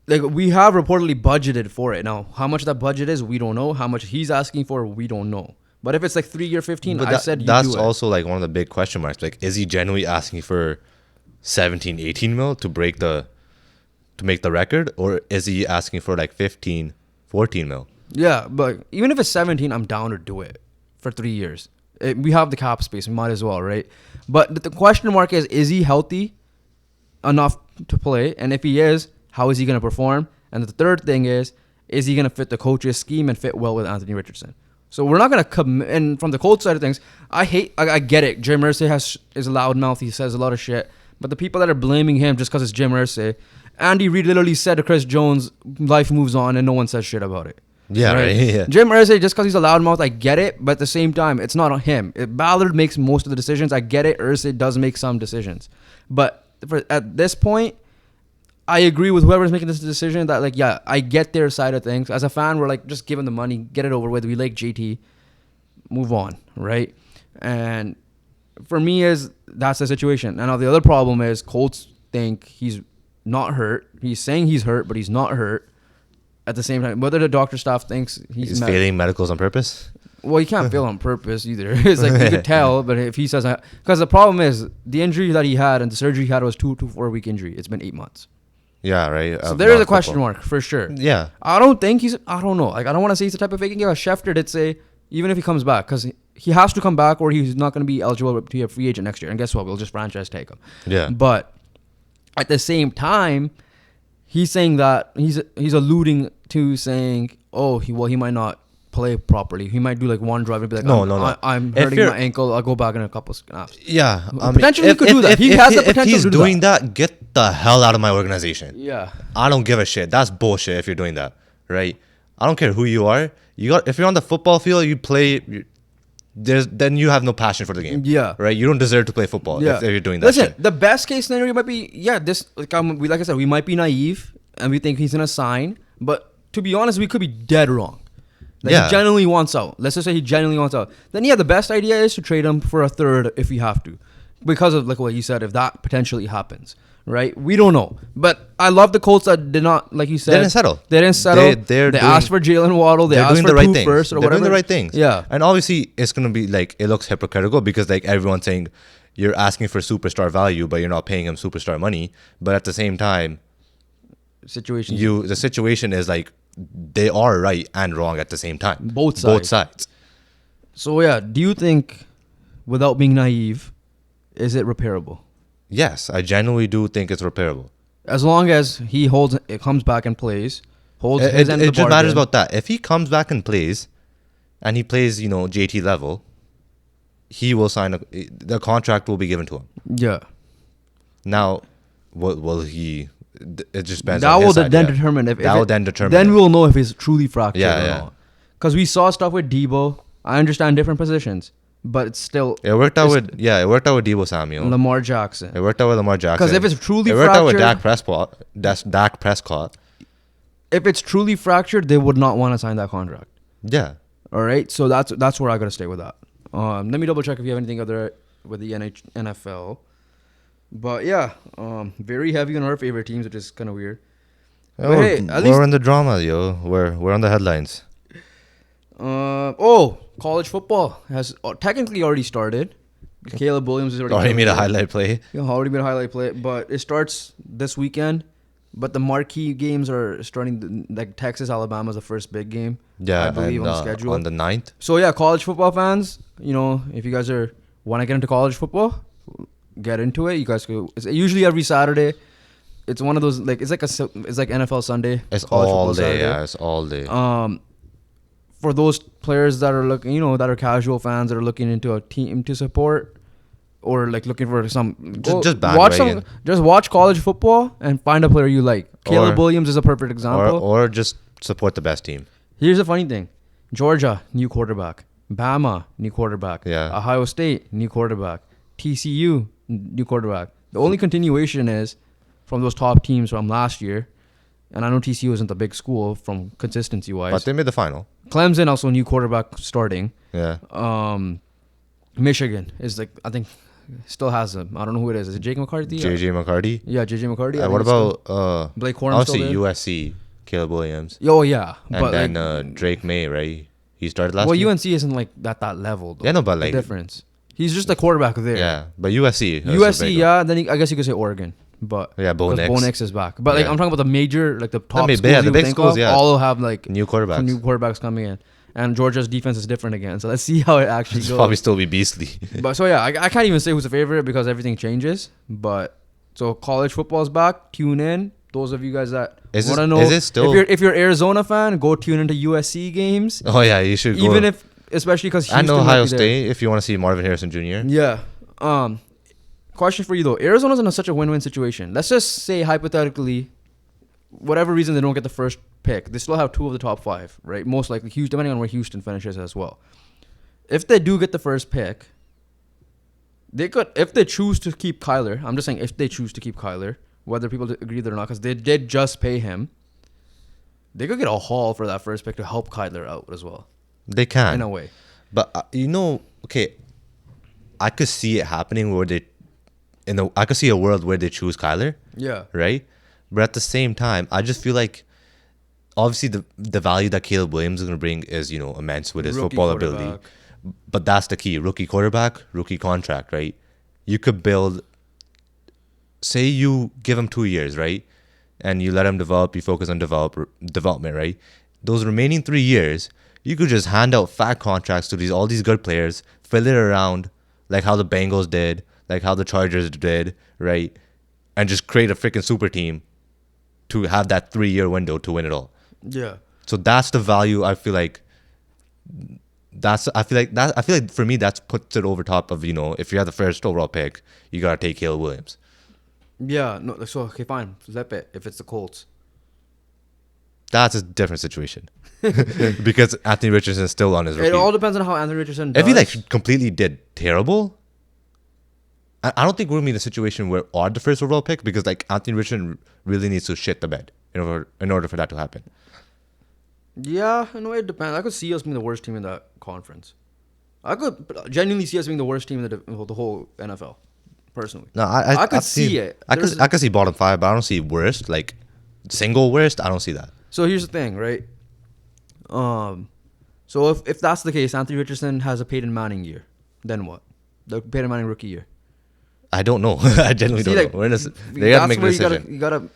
like we have reportedly budgeted for it. Now, how much that budget is, we don't know. How much he's asking for, we don't know. But if it's like 3 year 15, but that's also like one of the big question marks. Like, is he genuinely asking for 17, 18 mil to make the record, or is he asking for like 15, 14 mil? Yeah, but even if it's 17, I'm down to do it for 3 years. We have the cap space, we might as well, right? But the question mark is he healthy enough to play? And if he is, how is he going to perform? And the third thing is he going to fit the coach's scheme and fit well with Anthony Richardson? So we're not going to come in from the Colts side of things. I get it. Jim Irsay is a loudmouth. He says a lot of shit. But the people that are blaming him just because it's Jim Irsay, Andy Reid literally said to Chris Jones, life moves on, and no one says shit about it. Yeah, right. Yeah. Jim Irsay, just because he's a loudmouth, I get it. But at the same time, it's not on him. Ballard makes most of the decisions. I get it. Irsay does make some decisions. But at this point, I agree with whoever's making this decision that, like, yeah, I get their side of things. As a fan, we're like, just give him the money, get it over with. We like JT, move on, right? And for me, that's the situation. And now the other problem is Colts think he's not hurt. He's saying he's hurt, but he's not hurt at the same time. Whether the doctor staff thinks he's failing medicals on purpose? Well, he can't fail on purpose either. It's like you could tell, but if he says... Because the problem is, the injury that he had and the surgery he had was 2 to 4 week injury. It's been 8 months. Yeah, right. So there is a question mark for sure. Yeah. I don't think I don't know. Like, I don't want to say he's the type of faking guy. Schefter did say, even if he comes back, because he has to come back or he's not going to be eligible to be a free agent next year. And guess what? We'll just franchise take him. Yeah. But at the same time, he's saying that he's alluding to saying, oh, he might not play properly. He might do like one drive and be like, no. I'm hurting my ankle. I'll go back in a couple snaps. Yeah. Potentially he could do that. He has the potential to do that. If he's doing that, get the hell out of my organization. Yeah. I don't give a shit. That's bullshit if you're doing that, right? I don't care who you are. If you're on the football field, you play... then you have no passion for the game. Yeah. Right? You don't deserve to play football if you're doing that shit. The best case scenario might be, like I said, we might be naive and we think he's going to sign. But to be honest, we could be dead wrong. He genuinely wants out. Let's just say he genuinely wants out. Then, the best idea is to trade him for a third if we have to. Because of, like what you said, if that potentially happens. Right? We don't know. But I love the Colts that did not, like you said. They didn't settle. They asked for Jalen Waddle. They asked for the right first or whatever. They're doing the right things. Yeah. And obviously, it's going to be like, it looks hypocritical because like everyone's saying you're asking for superstar value, but you're not paying him superstar money. But at the same time, the situation is like, they are right and wrong at the same time. Both sides. So do you think, without being naive, is it repairable? Yes, I genuinely do think it's repairable. As long as he comes back and plays, holds his end of the bargain. It just matters about that. If he comes back and plays, and he plays, JT level, he will sign the contract will be given to him. Yeah. Now, will he? It just depends. That will then determine if. Then we'll know if he's truly fractured or not. Because we saw stuff with Debo I understand different positions, but it's still It worked out with Deebo Samuel. Lamar Jackson. It worked out with Lamar Jackson. Because if it's truly it worked fractured, out with Dak Prescott. That's Dak Prescott. If it's truly fractured, they would not want to sign that contract. Yeah. All right, so that's where I gotta stay with that. Let me double check if you have anything other with the NFL. But yeah, very heavy on our favorite teams, which is kind of weird. Oh, But hey, at least we're in the drama, yo. We're on the headlines. college football has technically already started. Caleb Williams is Already made a highlight play. Already made a highlight play, but it starts this weekend. But the marquee games are starting. Like Texas, Alabama is the first big game. Yeah, I believe and, on the schedule on the 9th. So yeah, college football fans, if you guys want to get into college football, get into it. You guys go. It's usually every Saturday. It's one of those it's like NFL Sunday. It's college all football day. Saturday. Yeah, it's all day. For those players that are looking, that are casual fans that are looking into a team to support, or like looking for some, just watch college football and find a player you like. Caleb Williams is a perfect example. Or just support the best team. Here's the funny thing: Georgia, new quarterback. Bama, new quarterback. Yeah. Ohio State, new quarterback. TCU, new quarterback. The only continuation is from those top teams from last year. And I know TCU isn't a big school from consistency-wise. But they made the final. Clemson, also new quarterback starting. Yeah. Michigan is I think, still has him. I don't know who it is. Is it Jake McCarthy? JJ McCarty? Yeah, JJ McCarty. What about Blake Corum? Obviously, USC, Caleb Williams. Oh, yeah. And then Drake May, right? He started last year? Well, UNC isn't at that level, though. Yeah, no, but the difference. He's just a quarterback there. Yeah, but USC. USC, yeah. Then I guess you could say Oregon. But yeah, Bo Nix is back. But I'm talking about the major, the top schools. The big schools, all have new quarterbacks coming in. And Georgia's defense is different again. So let's see how it actually goes. Probably still be beastly. But so yeah, I can't even say who's a favorite because everything changes. But so college football's back. Tune in. Those of you guys that want to know, is it still, if you're Arizona fan, go tune into USC games. Oh yeah, you should. Especially because and Ohio State, if you want to see Marvin Harrison Jr. Yeah. Question for you though: Arizona's in such a win-win situation. Let's just say hypothetically, whatever reason they don't get the first pick, they still have 2 of the top 5, right? Most likely, depending on where Houston finishes as well. If they do get the first pick, they could, if they choose to keep Kyler. I'm just saying, if they choose to keep Kyler, whether people agree with it or not, because they did just pay him, they could get a haul for that first pick to help Kyler out as well. They can in a way, but okay, I could see it happening where I could see a world where they choose Kyler. Yeah. Right? But at the same time, I just feel like obviously the value that Caleb Williams is going to bring is, immense with his football ability. But that's the key. Rookie quarterback, rookie contract, right? You could build, say you give him 2 years, right? And you let him develop, you focus on development, right? Those remaining 3 years, you could just hand out fat contracts to all these good players, fill it around like how the Bengals did, like how the Chargers did, right? And just create a freaking super team to have that 3-year window to win it all. Yeah. So that's the value. I feel like for me that's puts it over top of, if you have the first overall pick, you gotta take Caleb Williams. Yeah. No. So okay, fine. Flip it. If it's the Colts, that's a different situation. Because Anthony Richardson's still on his rookie. It all depends on how Anthony Richardson does. If he completely did terrible, I don't think we're going to be in a situation where odd the first overall pick, because Anthony Richardson really needs to shit the bed in order for that to happen. Yeah, in a way it depends. I could see us being the worst team in that conference. I could genuinely see us being the worst team in the whole NFL, personally. No, I could see it. I could see bottom 5, but I don't see worst, single worst. I don't see that. So here's the thing, right? So if that's the case, Anthony Richardson has a Peyton Manning year. Then what? The Peyton Manning rookie year. I don't know. I genuinely don't know. They got to make a decision. You gotta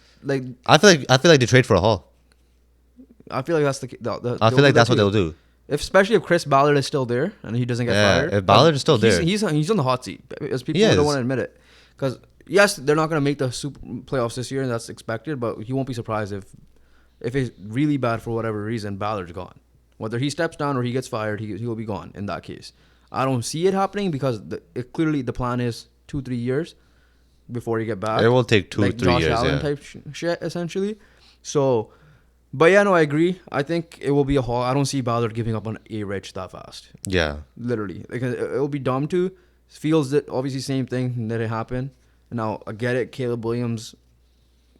I feel like they trade for a haul. I feel like that's I feel like that's what they'll do. Especially if Chris Ballard is still there and he doesn't get fired. If Ballard is still there, he's on the hot seat. As people don't want to admit it, because yes, they're not going to make the super playoffs this year, and that's expected. But he won't be surprised if it's really bad for whatever reason, Ballard's gone. Whether he steps down or he gets fired, he will be gone in that case. I don't see it happening because clearly the plan is 2-3 years before you get back. It will take 2-3 Josh years. Allen type shit essentially. So But yeah, no, I agree. I think it will be a haul. I don't see Ballard giving up on A-Rich that fast. Yeah. Literally. Like, it'll be dumb to. Feels that obviously same thing that it happened. Now, I get it. Caleb Williams,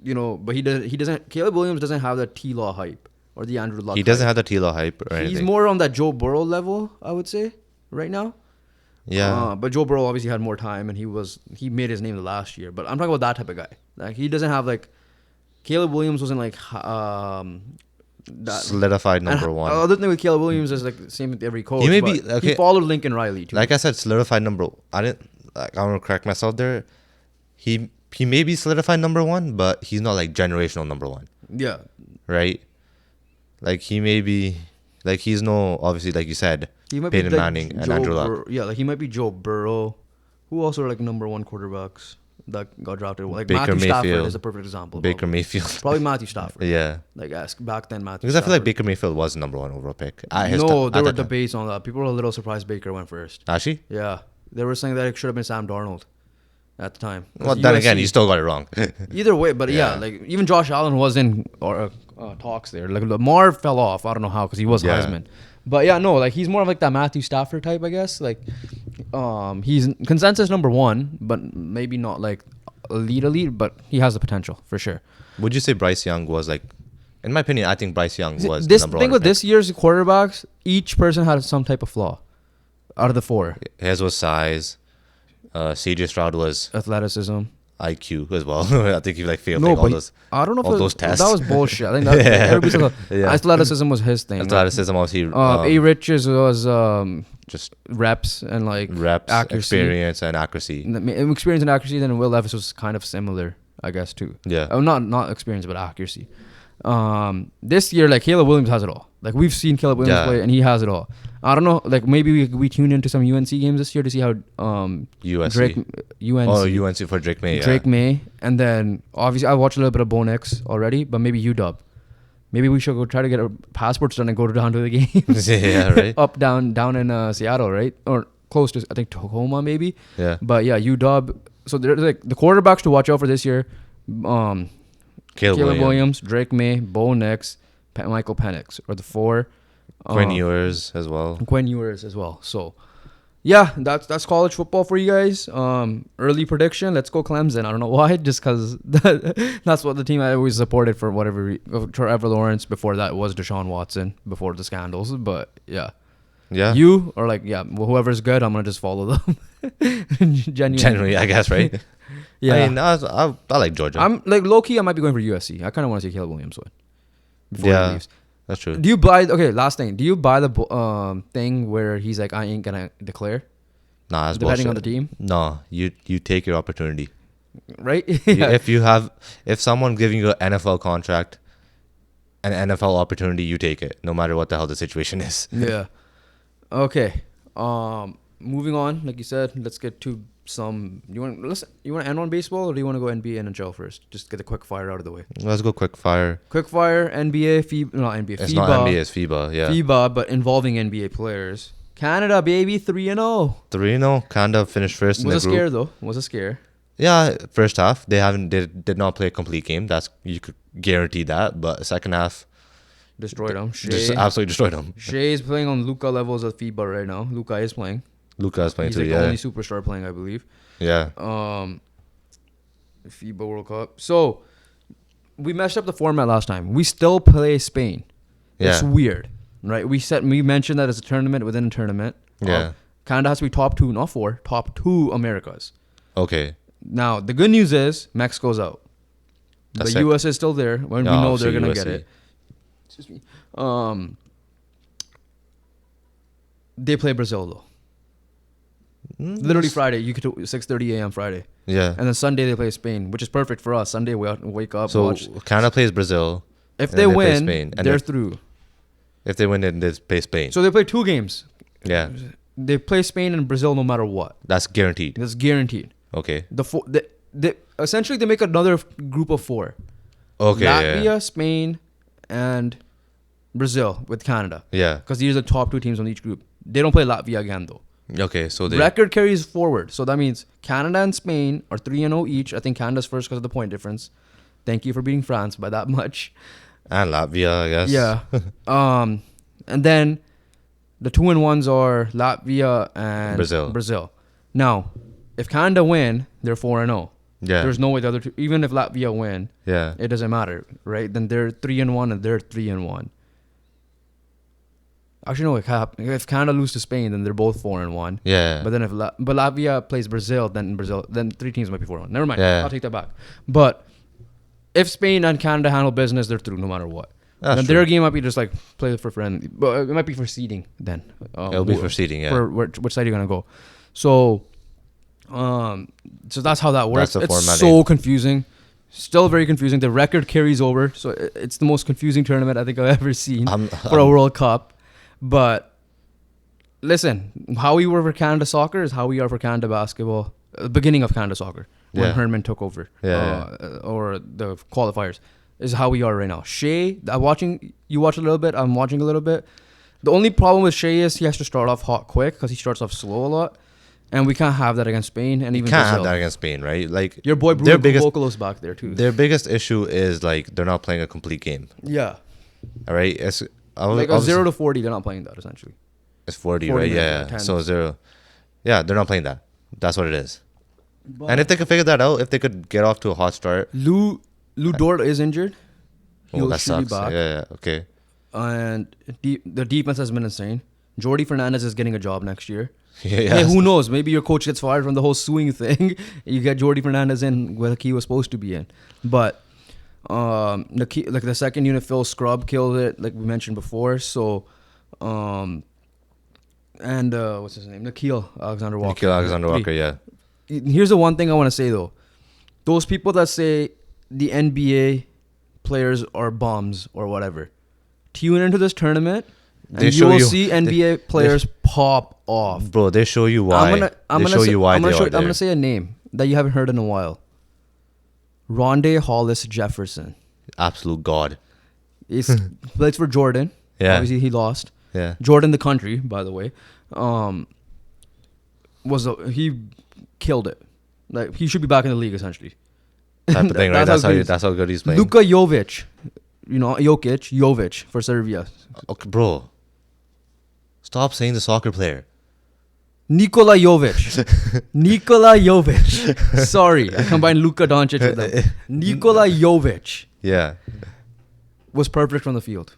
but he doesn't. Caleb Williams doesn't have that T-Law hype or the Andrew Luck He doesn't hype. have the T-Law hype or anything. He's more on that Joe Burrow level, I would say, right now. Yeah. But Joe Burrow obviously had more time, and he made his name the last year. But I'm talking about that type of guy. Like, he doesn't have like Caleb Williams wasn't like that solidified number one. The other thing with Caleb Williams is like the same with every coach. He may but be okay. He followed Lincoln Riley too. Like I said, solidified number. I want to correct myself there. He may be solidified number one, but he's not like generational number one. Yeah. Right. Like he may be, like he's no obviously like you said, He might Peyton be like Manning and Andrew Luck. Yeah, like he might be Joe Burrow. Who also are like number one quarterbacks that got drafted? Like Baker Matthew Stafford Mayfield is a perfect example. Baker probably. Mayfield. Probably Matthew Stafford. Yeah. Like ask back then Matthew. Because I feel like Stafford. Baker Mayfield was the number one overall pick. There were debates on that. People were a little surprised Baker went first. Actually? Yeah, they were saying that it should have been Sam Darnold at the time. Well, then again, you still got it wrong. Either way, but yeah, like even Josh Allen was in talks there. Like Lamar fell off. I don't know how because he was Heisman. But yeah, no, like he's more of like that Matthew Stafford type, I guess. Like, he's consensus number one, but maybe not like elite, but he has the potential for sure. Would you say Bryce Young was like? In my opinion, I think Bryce Young was this the number thing one with pick. this year's quarterbacks. Each person had some type of flaw. Out of the four, his was size. CJ Stroud was athleticism. IQ as well. I think he like failed No, all but those. I don't know all if those tests. that was bullshit. I think that everybody said Yeah. athleticism was his thing. Athleticism, obviously. A-Rich's was just reps and like reps, accuracy. experience, and accuracy. Experience and accuracy. Then Will Levis was kind of similar, I guess, too. Yeah. Not experience, but accuracy. This year, like Caleb Williams has it all. Like we've seen Caleb Williams play, and he has it all. I don't know. Like maybe we tune into some UNC games this year to see how UNC. UNC. UNC for Drake May. Drake May, and then obviously I watched a little bit of Bo Nix already, but maybe UW. Maybe we should go try to get our passports done and go down to the games. Yeah, right. Up, down in Seattle, right? Or close to, I think, Tacoma, maybe. Yeah. But yeah, UW. So there's like the quarterbacks to watch out for this year. Caleb Williams, Drake May, Bo Nix, Michael Penix are the four. Quinn Ewers as well. So, yeah, that's college football for you guys. Early prediction, let's go Clemson. I don't know why, just because that's what the team I always supported for whatever. Trevor Lawrence. Before that was Deshaun Watson. Before the scandals, but yeah. Yeah. You are like, yeah, well, whoever's good, I'm gonna just follow them. Genuinely, I guess, right? Yeah. I mean, I like Georgia. I'm like low key. I might be going for USC. I kind of want to see Caleb Williams win before he leaves. That's true. Do you buy? Okay, last thing. Do you buy the if where he's like, I ain't gonna declare? Nah, that's depending bullshit. on the team. No, you take your opportunity. Right? Yeah. If someone's giving you an NFL contract, an NFL opportunity, you take it, no matter what the hell the situation is. Yeah. Okay. Moving on, like you said, let's get to some. You want to end on baseball, or do you want to go NBA and NHL first? Just get the quick fire out of the way. Let's go quick fire. Quick fire, NBA, FIBA, not NBA, It's FIBA. not NBA, it's FIBA. Yeah. FIBA, but involving NBA players. Canada, baby, 3-0. 3-0. Canada finished first in the Was a group. scare though. Was a scare. Yeah, first half they did not play a complete game. That's you could guarantee that. But second half, Destroyed them. just absolutely destroyed them. Shea is playing on Luka levels of FIBA right now. Luka is playing. Luka is playing He's too. like Yeah, the only superstar playing, I believe. yeah. FIBA World Cup. So we messed up the format last time. We still play Spain. It's Yeah. weird, right? We mentioned that it's a tournament within a tournament. Yeah. Canada has to be top two, not four. Top two Americas. Okay. Now the good news is Mexico's out. That's The sick. US is still there. When we No, know they're obviously gonna USC. get it. Excuse me. They play Brazil though. Literally Friday. You could 6:30 a.m. Friday, Yeah. and then Sunday they play Spain, which is perfect for us. Sunday we wake up. So watch. Canada plays Brazil. If and they then play win, Spain, and they're then through. if they win, then they play Spain. So they play two games. Yeah, They play Spain and Brazil no matter what. that's guaranteed. That's guaranteed. Okay. Essentially they make another group of four. Okay. Latvia, Spain, and Brazil with Canada. Yeah. Because these are the top two teams on each group. They don't play Latvia again though. Okay. So they. Record carries forward. So that means Canada and Spain are 3-0 each. I think Canada's first because of the point difference. Thank you for beating France by that much. And Latvia, I guess. Yeah. And then the 2-1s are Latvia and Brazil. Now, if Canada win, they're 4-0. Yeah. There's no way the other two, even if Latvia win, Yeah. it doesn't matter, right? Then they're 3-1 and they're 3-1. Actually, no. If Canada lose to Spain, then they're both 4-1. Yeah. But then if Latvia plays Brazil, then 3 teams might be 4-1. Never mind. Yeah. I'll take that back. But if Spain and Canada handle business, they're through no matter what. That's then true. their game might be just like play for friendly, but it might be for seeding. Then It'll be for seeding. Yeah. For which side you're gonna go. So, so that's how that works. That's the It's format. so confusing. Still very confusing. The record carries over, so it's the most confusing tournament I think I've ever seen for a World Cup. But listen, how we were for Canada soccer is how we are for Canada basketball. The beginning of Canada soccer when Herdman took over, or the qualifiers, is how we are right now. Shea, you watch a little bit. I'm watching a little bit. The only problem with Shea is he has to start off hot quick because he starts off slow a lot. And we can't have that against Spain and even can't Brazil. have that against Spain, right? Like your boy Bruno Vokolos back there too. Their biggest issue is like they're not playing a complete game. Yeah. All right. It's like a 0 to 40, they're not playing that essentially. It's 40 right? Yeah. So 0. Yeah, they're not playing that. That's what it is. But and if they could figure that out, if they could get off to a hot start. Lou Dort is injured. Oh, that sucks. Back. Yeah. Okay. And the defense has been insane. Jordi Fernandez is getting a job next year. Yeah. Hey, who knows? Maybe your coach gets fired from the whole suing thing. You get Jordi Fernandez in where he was supposed to be in. But the second unit, Phil Scrub killed it, like we mentioned before. So, and what's his name? Nikhil Alexander-Walker. Yeah. Here's the one thing I want to say though: those people that say the NBA players are bums or whatever, tune into this tournament. And you will see NBA players pop off. Bro, they show you why. I'm gonna say a name that you haven't heard in a while. Rondé Hollis Jefferson. Absolute god. He plays for Jordan. Yeah. Obviously he lost. Yeah. Jordan the country, by the way. He killed it. Like he should be back in the league essentially. Type of thing, right? That's how good he's playing. Luka Jovic. Jovic for Serbia. Okay, bro. Stop saying the soccer player. Nikola Jovic. Sorry, I combined Luka Doncic with them. Nikola Jovic. Yeah. Was perfect from the field.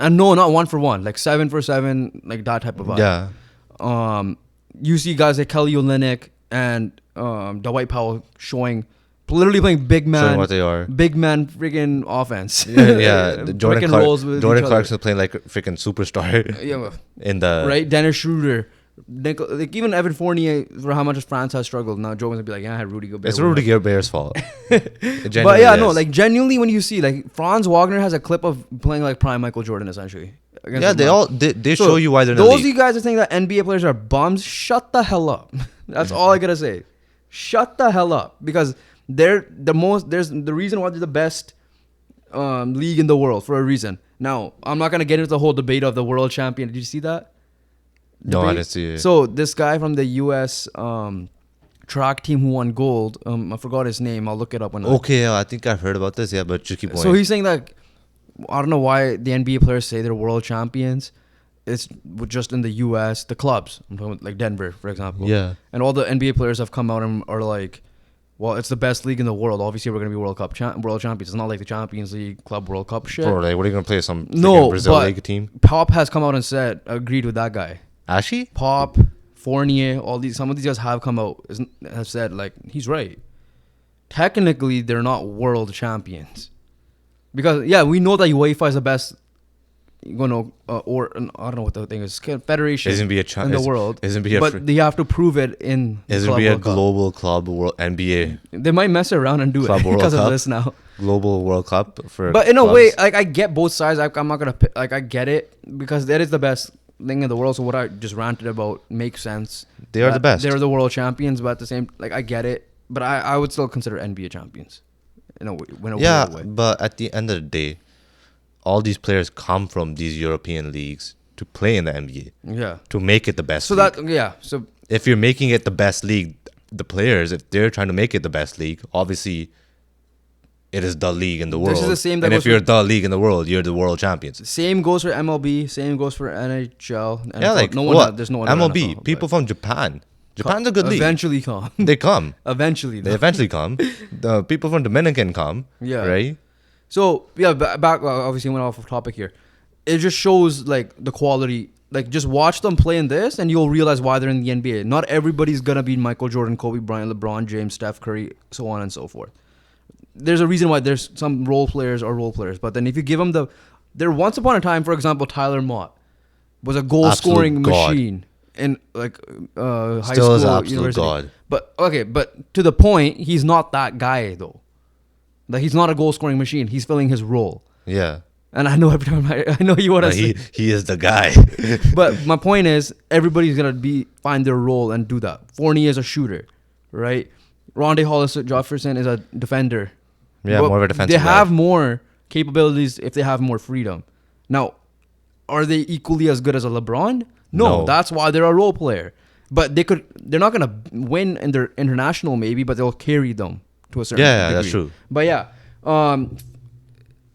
And no, not 1 for 1. Like 7 for 7, like that type of vibe. Yeah. You see guys like Kelly Olynyk and Dwight Powell literally playing big man. Showing what they are. Big man freaking offense. Yeah. Jordan Clarkson playing like a freaking superstar. Yeah. In the right, Dennis Schroeder. Like even Evan Fournier, for how much France has struggled. Now Joe gonna be like, yeah, I had Rudy Gobert. It's Rudy Gobert's fault. But yeah, no, like genuinely, when you see like Franz Wagner has a clip of playing like prime Michael Jordan essentially. Yeah, they show you why they're in the league. Those of you guys are saying that NBA players are bums. Shut the hell up. That's all I gotta say. Shut the hell up, because they're the reason why they're the best league in the world for a reason. Now, I'm not gonna get into the whole debate of the world champion. Did you see that? No, I didn't see it. So this guy from the U.S. Track team who won gold, I forgot his name. I'll look it up when. Okay, I think I've heard about this. Yeah, but just keep going. So he's saying that I don't know why the NBA players say they're world champions. It's just in the U.S. the clubs. I'm talking about like Denver, for example. Yeah. And all the NBA players have come out and are like, well, it's the best league in the world. Obviously, we're gonna be world champions. It's not like the Champions League, Club World Cup shit. Bro, like, what are you gonna play? Some Brazil League team? Pop has come out and agreed with that guy. Actually, Pop, Fournier, some of these guys have come out have said like he's right. Technically, they're not world champions because we know that UEFA is the best. Or I don't know what the thing is. Federation in the world. But they have to prove it in. Isn't be a global club world NBA? They might mess around and do it because of this now. Global World Cup for. But in a way, like I get both sides. I'm not gonna I get it because that is the best thing in the world. So what I just ranted about makes sense. They are the best. They're the world champions, but at the same, like I get it. But I would still consider NBA champions. In a weird way. But at the end of the day, all these players come from these European leagues to play in the NBA. Yeah. To make it the best. So league. So if you're making it the best league, the players, if they're trying to make it the best league, obviously it is the league in the world. This is the same that and goes if you're the league in the world, you're the world champions. Same goes for MLB. Same goes for NHL. NFL. Yeah, like no one. There's no one. MLB. NFL, people from Japan. Japan's a good league. Eventually come. They come. Eventually. They eventually come. The people from Dominican come. Yeah. Right. So yeah, back obviously went off of topic here. It just shows like the quality. Like just watch them play in this, and you'll realize why they're in the NBA. Not everybody's gonna be Michael Jordan, Kobe Bryant, LeBron James, Steph Curry, so on and so forth. There's a reason why there's some role players, but then if you give them there once upon a time, for example, Tyler Mott was a goal scoring machine in like high Still school, is absolute university. god. But to the point, he's not that guy though. Like he's not a goal scoring machine. He's filling his role. Yeah. And I know every time I know you want to say. He is the guy. But my point is, everybody's gonna find their role and do that. Fournier is a shooter, right? Rondae Hollis-Jefferson is a defender. Yeah, But more of a defensive They have guy. more capabilities if they have more freedom. Now, are they equally as good as a LeBron? No. That's why they're a role player. But they're not gonna win in their international maybe, but they'll carry them to a certain degree. That's true. But yeah,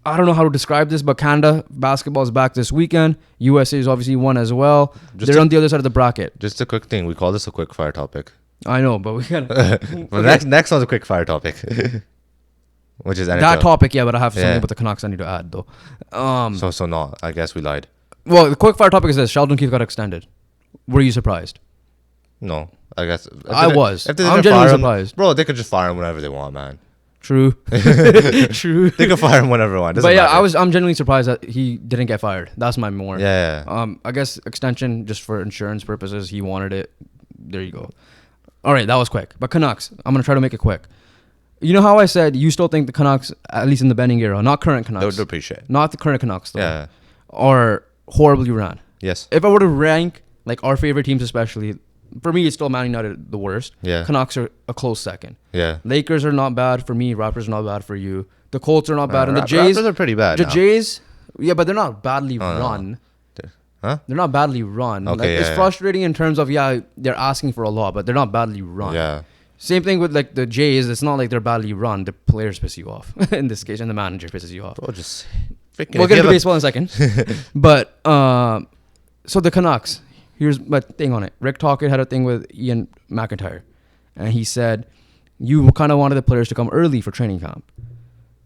I don't know how to describe this, but Canada basketball is back this weekend. USA is obviously won as well. They're on the other side of the bracket. Just a quick thing. We call this a quick fire topic. I know, but we gotta. Well, next one's a quick fire topic, which is NHL. That topic, yeah, but I have something about the Canucks I need to add though. So no, I guess we lied. Well, the quick fire topic is this: Sheldon Keefe got extended. Were you surprised? No, I guess I was. I'm genuinely surprised, bro. They could just fire him whenever they want, man. True. True. They could fire him whenever they want. But yeah, I'm genuinely surprised that he didn't get fired. That's my more. Yeah. I guess extension just for insurance purposes. He wanted it. There you go. All right, that was quick. But Canucks, I'm gonna try to make it quick. You know how I said you still think the Canucks, at least in the Benning era, not current Canucks, They're pretty shit. not the current Canucks, though, Yeah. are horribly ran. Yes. If I were to rank like our favorite teams, especially for me, it's still Man United the worst. Yeah. Canucks are a close second. Yeah. Lakers are not bad for me. Raptors are not bad for you. The Colts are not bad, and the Jays Raptors are pretty bad. The now. Jays, yeah, but they're not badly Oh, no. run. Huh? They're not badly run. Okay, Like, yeah, it's yeah. frustrating in terms of they're asking for a lot, but they're not badly run. Yeah. Same thing with like the Jays. It's not like they're badly run. The players piss you off in this case, and the manager pisses you off. Bro, just freaking. We'll get into baseball in a second. But so the Canucks. Here's my thing on it. Rick Tocchet had a thing with Ian McIntyre, and he said you kind of wanted the players to come early for training camp,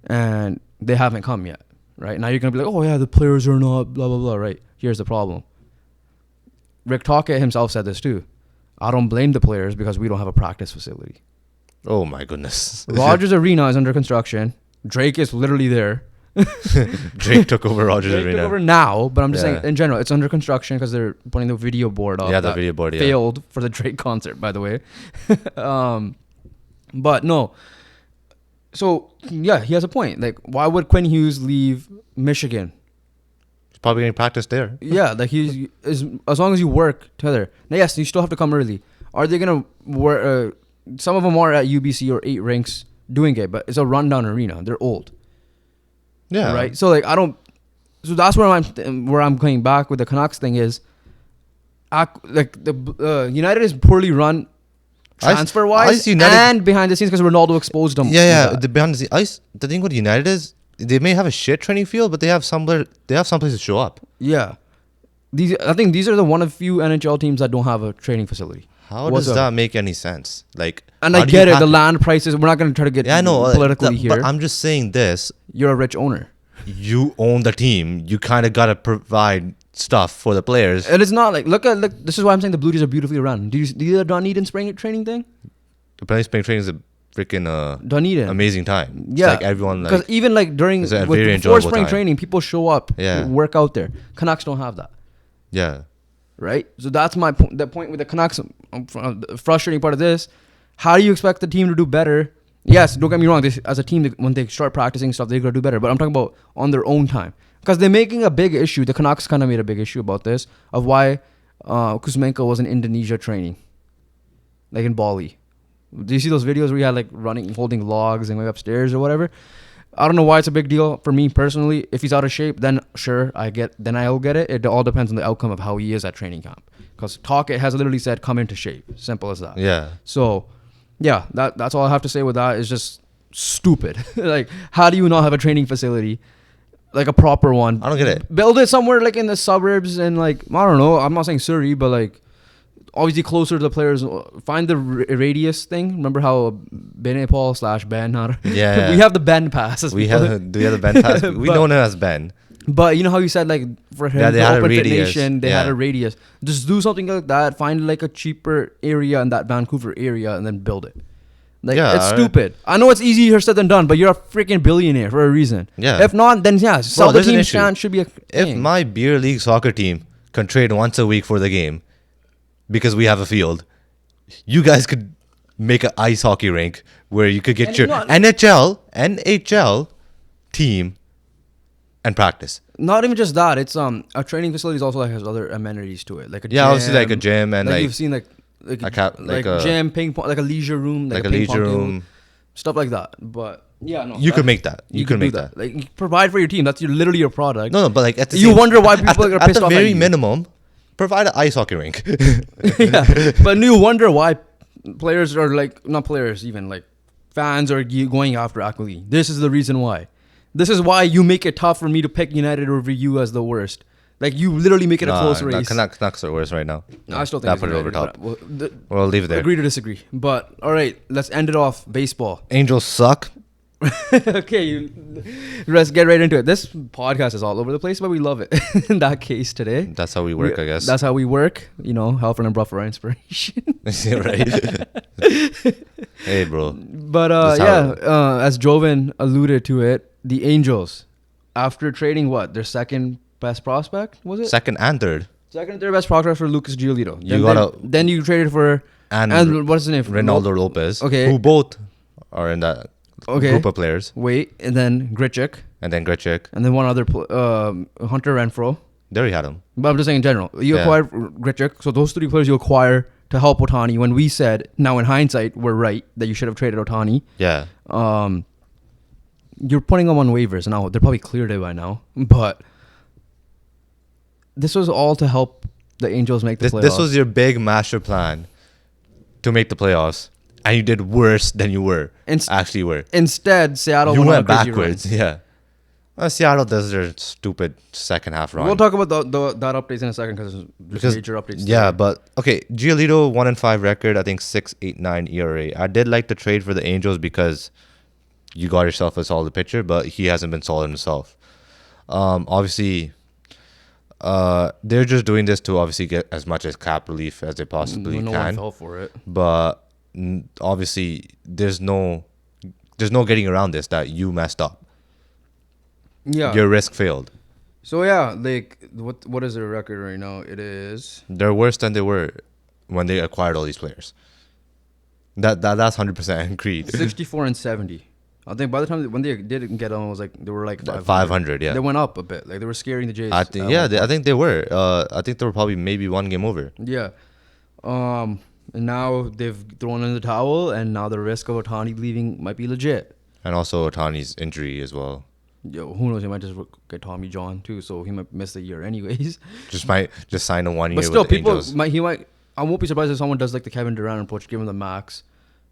and they haven't come yet. Right now, you're gonna be like, oh yeah, the players are not blah blah blah. Right? Here's the problem. Rick Tocchet himself said this too. I don't blame the players because we don't have a practice facility. Oh my goodness. Rogers Arena is under construction. Drake is literally there. Drake took over Rogers Drake Arena. took over now, but I'm just Yeah. saying in general, it's under construction because they're putting the video board up. Yeah, the that video board, yeah. failed for the Drake concert, by the way. But no. So yeah, he has a point. Like, why would Quinn Hughes leave Michigan? He's probably getting practice there. Yeah, like as long as you work together. Now, yes, you still have to come early. Are they gonna work? Some of them are at UBC or 8 rinks doing it, but it's a rundown arena. They're old. Yeah. Right. So like so that's where I'm going back with the Canucks thing is, like the United is poorly run transfer wise and behind the scenes because Ronaldo exposed them. Yeah. The behind the scenes, the thing with United is they may have a shit training field, but they have someplace to show up. Yeah. I think these are the one of few NHL teams that don't have a training facility. How does that make any sense? Like, and I get it, the land prices. We're not going to try to get politically here. But I'm just saying this. You're a rich owner. You own the team. You kind of got to provide stuff for the players. And it's not like, look, this is why I'm saying the Blue Jays are beautifully run. Do you see the Dunedin spring training thing? The spring training is a freaking Dunedin. amazing time. Yeah. It's like everyone because even like before spring training, people show up, work out there. Canucks don't have that. Yeah. Right? So that's my point. The point with the Canucks, the frustrating part of this, how do you expect the team to do better? Yes, don't get me wrong. As a team, when they start practicing stuff, they're going to do better. But I'm talking about on their own time. Because they're making a big issue. The Canucks kind of made a big issue about this, of why Kuzmenko was in Indonesia training. Like in Bali. Do you see those videos where he had like holding logs and going upstairs or whatever? I don't know why it's a big deal for me personally. If he's out of shape, then sure, I'll get it. It all depends on the outcome of how he is at training camp. Because Tocchet has literally said, come into shape. Simple as that. Yeah. So, yeah, that's all I have to say with that. Is just stupid. Like, how do you not have a training facility, like a proper one? I don't get it. Build it somewhere like in the suburbs and like, I don't know. I'm not saying Surrey, but like obviously closer to the players. Find the radius thing. Remember how Benepal / Ben? Yeah. We have the Ben pass. Do we have the Ben pass? We know him as Ben. But you know how you said like for him, Yeah, they the had a Open Fit radius. Nation, they Yeah. had a radius. Just do something like that. Find like a cheaper area in that Vancouver area and then build it. Like, Yeah, it's alright. stupid. I know it's easier said than done, but you're a freaking billionaire for a reason. Yeah. If not, then yeah, sell the there's an team issue. stand should be a If thing. my beer league soccer team can trade once a week for the game because we have a field, you guys could make an ice hockey rink where you could get And your not- NHL team and practice. Not even just that. It's a training facility also like has other amenities to it, like a Yeah, gym, obviously like a gym and like you've seen like a gym, ping pong, like a leisure room, like a ping leisure pong table, room. stuff like that. But yeah, no, You could make that. You could do make that. Like you provide for your team. That's literally your product. No, but like at the You same- wonder why people at, are at pissed the off at very you. minimum, provide an ice hockey rink. Yeah, but you wonder why players are like, not players, even like fans are going after Akuli. This is the reason why. This is why you make it tough for me to pick United over you as the worst. Like you literally make it a close race. Canucks are worse right now. I still think that it's put it over United, top. but, We'll leave it there. Agree to disagree. But all right, let's end it off. Baseball. Angels suck. Okay, let's get right into it. This podcast is all over the place, but we love it. In that case today. That's how we work, I guess. That's how we work. You know, Halford and Bruff are our inspiration. Yeah, right. Hey, bro. But That's how as Jovan alluded to it, the Angels, after trading their second best prospect, was it? Second and third. Second and third best prospect for Lucas Giolito. Then you traded for And what's his name? Ronaldo Lopez. Okay. Who both are in that group of players. Wait, and then Grichuk, And then Grichuk. and then one other Hunter Renfro. There you had him. But I'm just saying in general, you Yeah. acquired Grichuk. So those three players you acquire to help Ohtani. When we said, now in hindsight, we're right that you should have traded Ohtani. Yeah. You're putting them on waivers now. They're probably cleared it by now. But this was all to help the Angels make the playoffs. This was your big master plan to make the playoffs. And you did worse than you were. Actually were. Instead, Seattle You went went on a crazy backwards. run. Yeah. Well, Seattle does their stupid second half run. We'll talk about that updates in a second because there's major updates. Yeah, today. but okay, Giolito 1-5 record. I think 6.89 ERA. I did like the trade for the Angels because you got yourself a solid pitcher, but he hasn't been solid himself. Obviously, they're just doing this to obviously get as much as cap relief as they possibly no one can. fell for it. But obviously, there's no getting around this that you messed up. Yeah. Your risk failed. So yeah, like what is their record right now? It is They're worse than they were when they acquired all these players. That's 100% Creed. 64 and 70. I think by the time when they didn't get on, it was like they were like 500, yeah. They went up a bit. Like they were scaring the Jays. I think they were. I think they were probably maybe one game over. Yeah. And now they've thrown in the towel, and now the risk of Ohtani leaving might be legit. And also Otani's injury as well. Yo, who knows? He might just get Tommy John too, so he might miss the year anyways. Just sign a 1 year But still, with the people Angels. might. I won't be surprised if someone does like the Kevin Durant approach, give him the max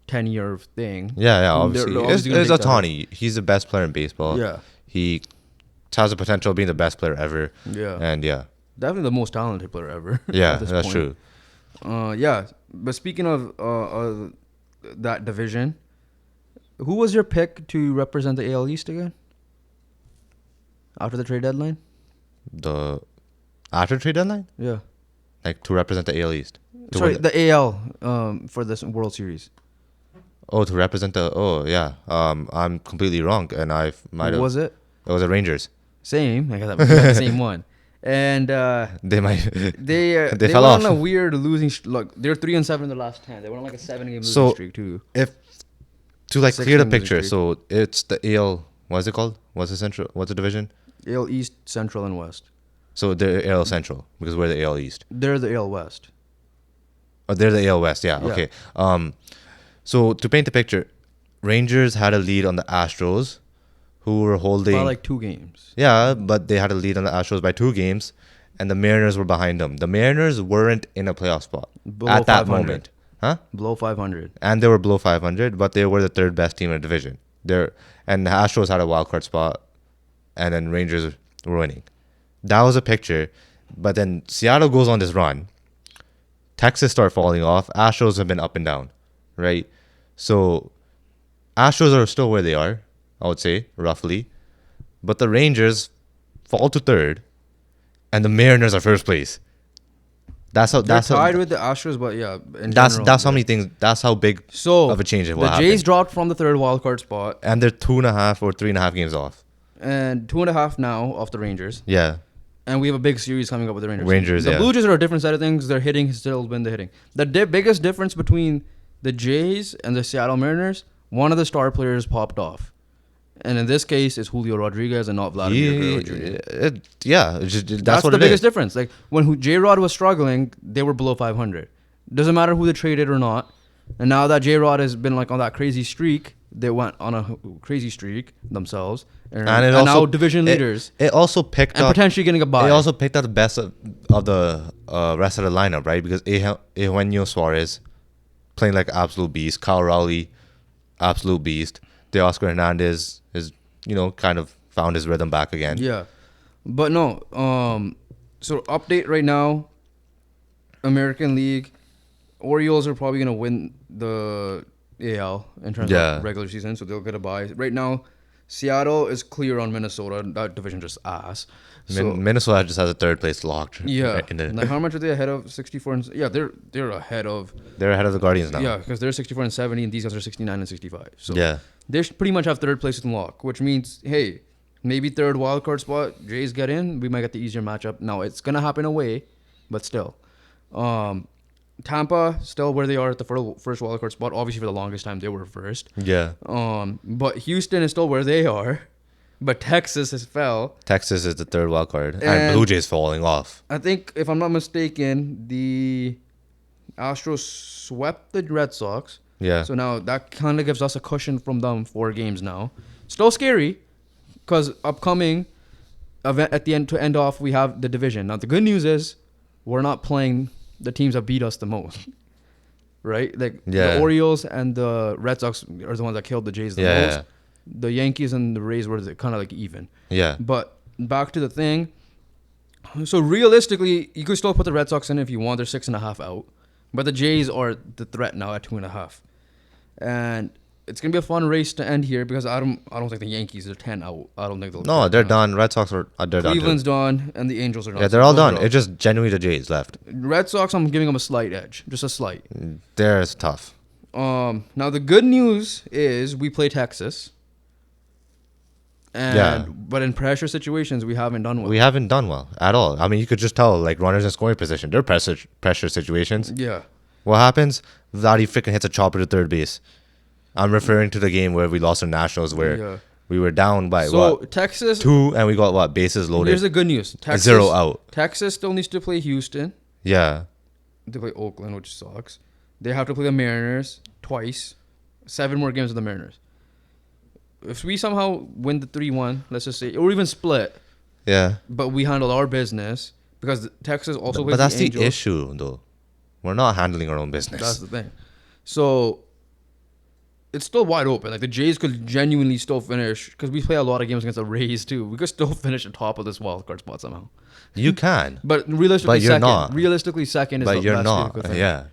10-year thing. Yeah, obviously. They're obviously gonna It's take that. Otani. He's the best player in baseball. Yeah. He has the potential of being the best player ever. Yeah. And yeah. Definitely the most talented player ever. Yeah, at this that's point. true. Yeah, but speaking of that division, who was your pick to represent the AL East again? After the trade deadline? The after trade deadline? Yeah. Like to represent the AL East. Sorry, the AL for this World Series. Oh, to represent the yeah. I'm completely wrong, and I might Who have. was it? It was the Rangers. Same. I got the same one. And They might. they fell went off. on a weird losing look. They're 3-7 in the last 10. They went on like a 7-game losing So, streak too. If to like 6 clear the games losing picture, streak. so it's the AL. What's it called? What's the division? AL East, Central, and West. So they're AL Central because we're the AL East. They're the AL West. Oh, they're the AL West. Yeah. Yeah. Okay. So to paint the picture, Rangers had a lead on the Astros, who were holding. By like 2 games. Yeah, but they had a lead on the Astros by 2 games, and the Mariners were behind them. The Mariners weren't in a playoff spot Below at that 500. moment. Huh? Below 500. And they were below 500, but they were the third best team in the division. And the Astros had a wild card spot, and then Rangers were winning. That was a picture. But then Seattle goes on this run. Texas start falling off. Astros have been up and down, right? So Astros are still where they are, I would say, roughly. But the Rangers fall to third, and the Mariners are first place. They're tied with the Astros, but yeah, that's how many things. That's how big of a change it will happen. The Jays dropped from the third wildcard spot, and they're 2.5 or 3.5 games off, and 2.5 now off the Rangers. Yeah, and we have a big series coming up with the Rangers. The Blue Jays are a different side of things. Their hitting has still been the hitting. The biggest difference between the Jays and the Seattle Mariners, one of the star players popped off. And in this case, it's Julio Rodriguez and not Vladimir Guerrero Jr. That's the biggest difference. Like when J-Rod was struggling, they were below 500. Doesn't matter who they traded or not. And now that J-Rod has been like on that crazy streak, they went on a crazy streak themselves. And also, now division leaders. It also picked and up potentially getting a bye. It also picked up the best of the rest of the lineup, right? Because Eugenio Suarez playing like an absolute beast. Kyle Rowley, absolute beast. Teoscar Hernandez is, kind of found his rhythm back again. Yeah. But no, so update right now, American League, Orioles are probably going to win the AL in terms of regular season, so they'll get a bye. Right now, Seattle is clear on Minnesota. That division just ass. So, Minnesota just has a third place locked. Yeah. Like how much are they ahead of? 64 yeah, they're ahead of. They're ahead of the Guardians now. Yeah, because they're 64 and 70, and these guys are 69 and 65. So yeah, they pretty much have third place in lock, which means hey, maybe third wild card spot. Jays get in, we might get the easier matchup. Now it's gonna happen away, but still, Tampa still where they are at the first wild card spot. Obviously, for the longest time they were first. Yeah. But Houston is still where they are. But Texas has fell. Texas is the third wild card. And Blue Jays falling off. I think, if I'm not mistaken, the Astros swept the Red Sox. Yeah. So now that kind of gives us a cushion from them 4 games now. Still scary, because upcoming event at the end to end off, we have the division. Now, the good news is we're not playing the teams that beat us the most. Right? Like the Orioles and the Red Sox are the ones that killed the Jays the most. Yeah. The Yankees and the Rays were kind of like even. Yeah. But back to the thing. So realistically, you could still put the Red Sox in if you want. They're 6.5 out. But the Jays are the threat now at 2.5. And it's gonna be a fun race to end here because I don't think the Yankees are 10 out. I don't think they'll. No, they're done. Red Sox are they're done. Cleveland's done, and the Angels are done. Yeah, they're all done. It's just genuinely the Jays left. Red Sox, I'm giving them a slight edge, just a slight. They're tough. Now the good news is we play Texas. But in pressure situations, we haven't done well. We haven't done well at all. I mean, you could just tell, like, runners in scoring position. They're pressure situations. Yeah. What happens? Vladdy freaking hits a chopper to third base. I'm referring to the game where we lost to Nationals where we were down by, Texas, 2, and we got, bases loaded. Here's the good news. Texas, 0 out. Texas still needs to play Houston. Yeah. They play Oakland, which sucks. They have to play the Mariners twice. 7 more games with the Mariners. If we somehow win the 3-1, let's just say, or even split, but we handle our business because Texas also plays the Angels. But that's the issue, though. We're not handling our own business. That's the thing. So it's still wide open. Like the Jays could genuinely still finish because we play a lot of games against the Rays too. We could still finish at top of this wild card spot somehow. You can, but realistically, but you're second. Not. Realistically, second is but the you're best not. Yeah.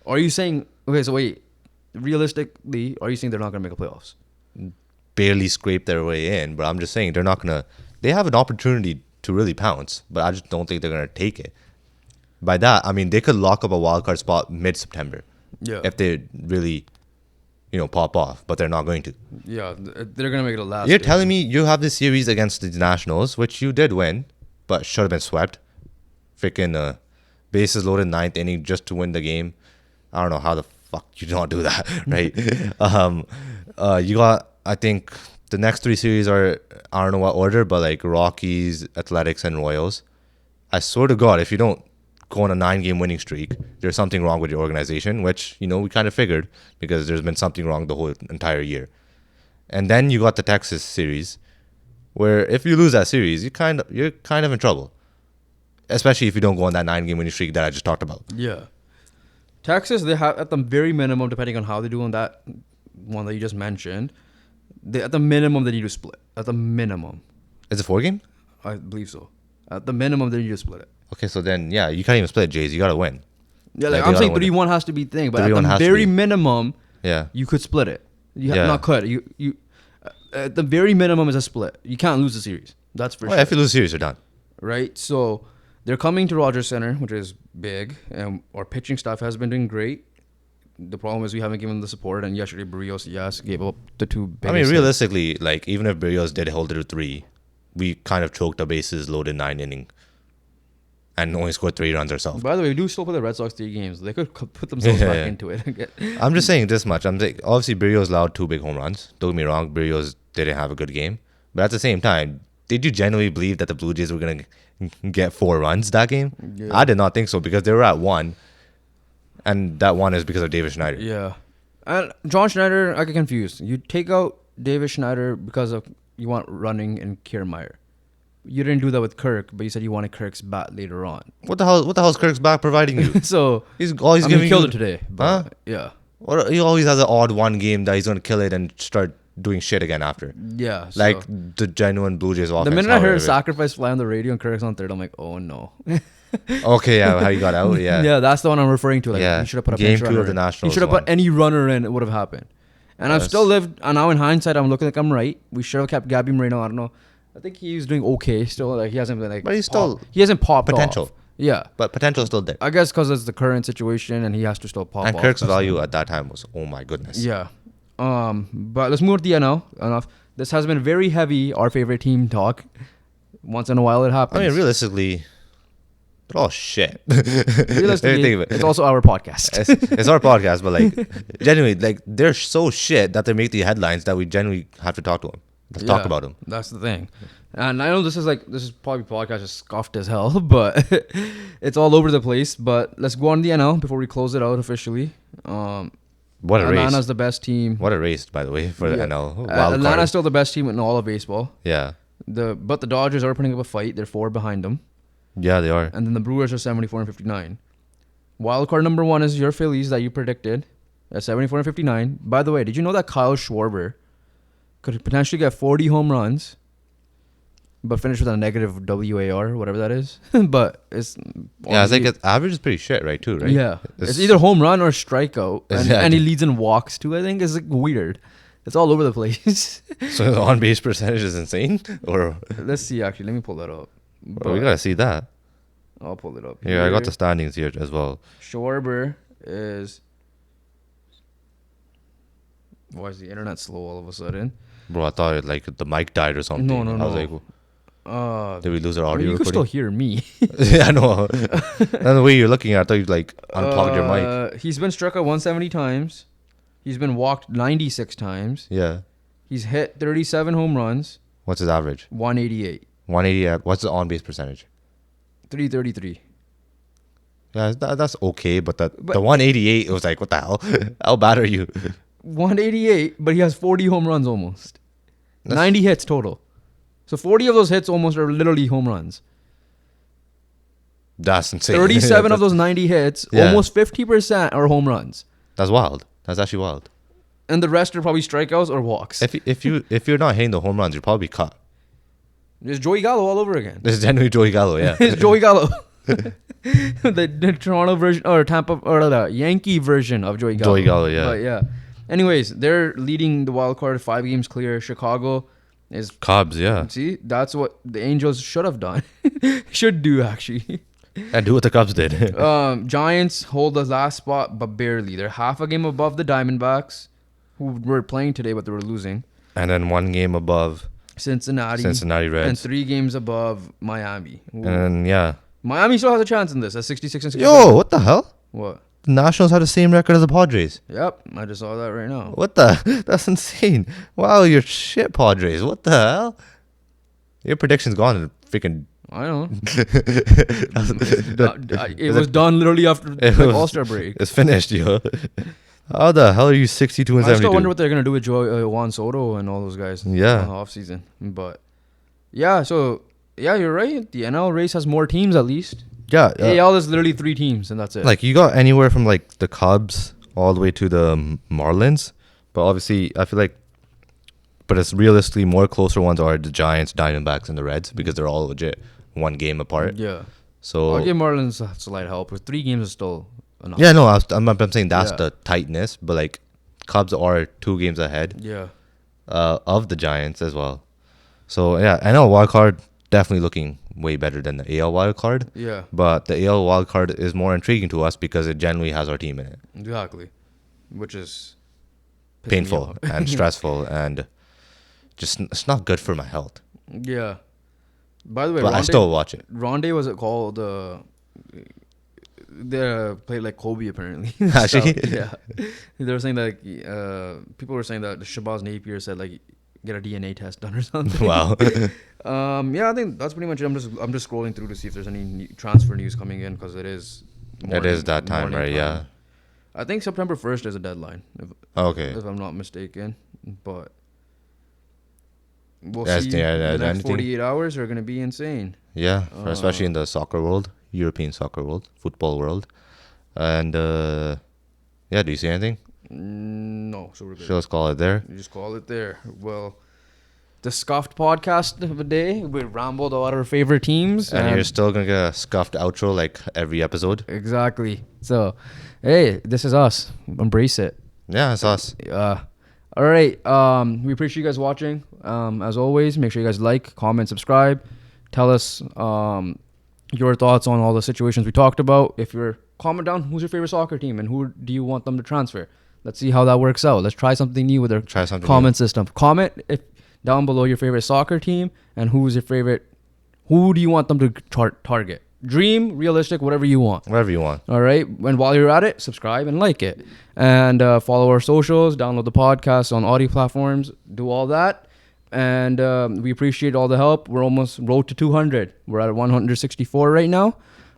Are you saying? Okay, so wait. Realistically, are you saying they're not going to make the playoffs? Barely scrape their way in, but I'm just saying they're not gonna. They have an opportunity to really pounce, but I just don't think they're gonna take it. By that, I mean they could lock up a wild card spot mid-September. Yeah. If they really, pop off, but they're not going to. Yeah, they're gonna make it a last. You're telling me you have this series against the Nationals, which you did win, but should have been swept. Freaking bases loaded 9th inning just to win the game. I don't know how the fuck you don't do that, right? You got. I think the next 3 series are, I don't know what order, but like Rockies, Athletics, and Royals. I swear to God, if you don't go on a 9-game winning streak, there's something wrong with your organization, which, we kind of figured because there's been something wrong the whole entire year. And then you got the Texas series, where if you lose that series, you're kind of in trouble. Especially if you don't go on that 9-game winning streak that I just talked about. Yeah. Texas, they have at the very minimum, depending on how they do on that one that you just mentioned, At the minimum, they need to split. At the minimum. Is it 4 game? I believe so. At the minimum, they need to split it. Okay, so then, yeah, you can't even split Jays. You got to win. Yeah, Like, I'm they saying gotta win 3-1 has to be the thing. But at 3-1 the has to very be. minimum, Yeah. you could split it. Yeah. Not could. You at the very minimum is a split. You can't lose the series. That's for Oh, sure. yeah, if you lose the series, you're done. Right? So they're coming to Rogers Center, which is big. And our pitching staff has been doing great. The problem is we haven't given them the support. And yesterday, Barrios, gave up the 2 biggest I mean, hits. realistically, like, even if Barrios did hold it to 3, we kind of choked our bases loaded 9 inning and only scored 3 runs ourselves. By the way, we do still play the Red Sox 3 games. They could put themselves back into it. I'm just saying this much. Obviously, Barrios allowed 2 big home runs. Don't get me wrong, Barrios didn't have a good game. But at the same time, did you genuinely believe that the Blue Jays were going to get 4 runs that game? Yeah. I did not think so because they were at 1. And that 1 is because of David Schneider. Yeah. And John Schneider, I get confused. You take out David Schneider because of you want running and Kiermaier. You didn't do that with Kirk, but you said you wanted Kirk's bat later on. What the hell is Kirk's back providing you? So He's always I mean, giving he killed you, it today. But Huh? Yeah. He always has an odd 1 game that he's going to kill it and start doing shit again after. Yeah. So Like the genuine Blue Jays offense. the minute I heard however. sacrifice fly on the radio and Kirk's on third, I'm like, oh no. Okay, yeah, how you got out, yeah. Yeah, that's the one I'm referring to. Like, Yeah. you should have put a Game pinch 2 runner of the in. Nationals You should have one. put any runner in, it would have happened. And I've Yes. still lived, and now in hindsight, I'm looking like I'm right. We should have kept Gabby Moreno. I don't know. I think he's doing okay still. Like, he hasn't been like. But he's still he hasn't popped potential. off. Yeah. But potential is still there. I guess because it's the current situation and he has to still pop And off. Kirk's That's value the- at that time was, oh my goodness. Yeah. But let's move to the NL. Enough. This has been very heavy, our favorite team talk. Once in a while it happens. I mean, realistically, they're all shit. Realistically, Think of it. it's also our podcast. It's our podcast, but like, genuinely, like, they're so shit that they make the headlines that we genuinely have to talk to them. Let's talk Yeah, about them. That's the thing. And I know this is probably podcast is scuffed as hell, but it's all over the place. But let's go on the NL before we close it out officially. What a Atlanta's race. the best team. What a race, by the way, for the Yeah. NL. Wild Atlanta's card. still the best team in all of baseball. Yeah. But the Dodgers are putting up a fight. They're 4 behind them. Yeah, they are. And then the Brewers are 74 and 59. Wild card number 1 is your Phillies that you predicted at 74 and 59. By the way, did you know that Kyle Schwarber could potentially get 40 home runs, but finish with a negative WAR, whatever that is? But it's Yeah, it's like its average is pretty shit, right? Too, right? Yeah, it's either home run or strikeout, Yeah. and he leads in walks too. I think it's like weird. It's all over the place. So the on base percentage is insane, or Let's see. Actually, let me pull that up. we gotta see that. I'll pull it up. Yeah, I got the standings here as well. Schwarber is. Why is the internet slow all of a sudden? Bro, I thought like the mic died or something. No, I was like, did we lose our audio you can still recording? hear me. Yeah, I know. And the way you're looking at it, I thought you like unplugged your mic. He's been struck out 170 times. He's been walked 96 times. Yeah. He's hit 37 home runs. What's his average? 188. 180 at, what's the on base percentage? 333. Yeah, that's okay, but the 188, it was like, what the hell? How bad are you? 188, but he has 40 home runs almost. That's- 90 hits total. So 40 of those hits almost are literally home runs. That's insane. 37 of those 90 hits, Yeah. almost 50% are home runs. That's wild. That's actually wild. And the rest are probably strikeouts or walks. If you're not hitting the home runs, you're probably cut. It's Joey Gallo all over again. This is genuinely Joey Gallo, yeah. It's Joey Gallo. the Toronto version or Tampa or the Yankee version of Joey Gallo. Joey Gallo, yeah. But yeah. Anyways, they're leading the wild card 5 games clear. Chicago is Cubs, yeah. see, that's what the Angels should have done. Should do actually. And do what the Cubs did. Giants hold the last spot, but barely. They're half a game above the Diamondbacks, who were playing today, but they were losing. And then 1 game above Cincinnati Reds. and 3 games above Miami. Ooh. And yeah. Miami still has a chance in this at 66 and 67. Yo, what the hell? What? The Nationals have the same record as the Padres. Yep, I just saw that right now. What the? That's insane. Wow, you're shit, Padres. What the hell? Your prediction's gone to freaking. I know. It It was done literally after the All-Star break. It's finished, yo. How the hell are you 62 and I 72? still wonder what they're gonna do with Juan Soto and all those guys. Yeah. In the off season, but yeah. So yeah, you're right. The NL race has more teams at least. Yeah. AL is literally 3 teams and that's it. Like you got anywhere from like the Cubs all the way to the Marlins, but obviously I feel like but it's realistically more closer ones are the Giants, Diamondbacks, and the Reds because they're all legit one game apart. Yeah. So I'll give Marlins a slight help. With 3 games is still enough. yeah, no, I'm saying that's the tightness, but like Cubs are 2 games ahead. Yeah. Of the Giants as well. So yeah, NL wildcard definitely looking way better than the AL wildcard. Yeah. But the AL wildcard is more intriguing to us because it generally has our team in it. Exactly. Which is pissing me Painful off. and stressful and just it's not good for my health. Yeah. By the way, But I still watch it. Rondé was it called they played like Kobe apparently. Actually? Yeah. They were saying that people were saying that Shabazz Napier said like get a DNA test done or something. Wow. Yeah, I think that's pretty much it. I'm just scrolling through to see if there's any transfer news coming in because it is that time, right? Yeah. I think September 1st is a deadline. If I'm not mistaken, but we'll see. The next 48 hours are gonna be insane. Yeah, especially in the soccer world, European soccer world, football world, and yeah. Do you see anything? No, so we're good. So let's call it there. You just call it there. Well, the scuffed podcast of the day. We rambled about our favorite teams, and you're still gonna get a scuffed outro like every episode. Exactly. So, hey, this is us. Embrace it. Yeah, it's us. All right. We appreciate you guys watching. As always, make sure you guys like, comment, subscribe. Tell us your thoughts on all the situations we talked about. If you're comment down, who's your favorite soccer team and who do you want them to transfer? Let's see how that works out. Let's try something new with our comment system. Comment if down below your favorite soccer team and who's your favorite. Who do you want them to target? Dream, realistic, whatever you want. Whatever you want. All right. And while you're at it, subscribe and like it. And follow our socials, download the podcast on audio platforms, do all that. And we appreciate all the help. We're almost road to 200. We're at 164 right now.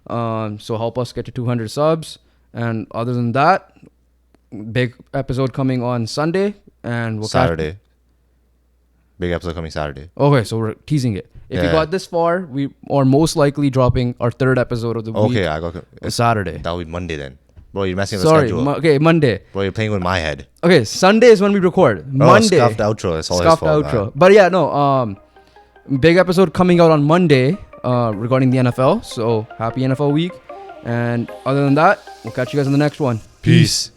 So help us get to 200 subs. And other than that, big episode coming on Sunday. And we'll Saturday. Big episode coming Saturday. Okay, so we're teasing it. If you got this far, we are most likely dropping our 3rd episode of the week. Okay, I got it. Saturday. That'll be Monday then. Bro, you're messing with the schedule. Okay, Monday. Bro, you're playing with my head. Okay, Sunday is when we record. Monday. Scuffed outro. It's all his fault, man. But yeah, no. Big episode coming out on Monday regarding the NFL. So happy NFL week. And other than that, we'll catch you guys in the next one. Peace.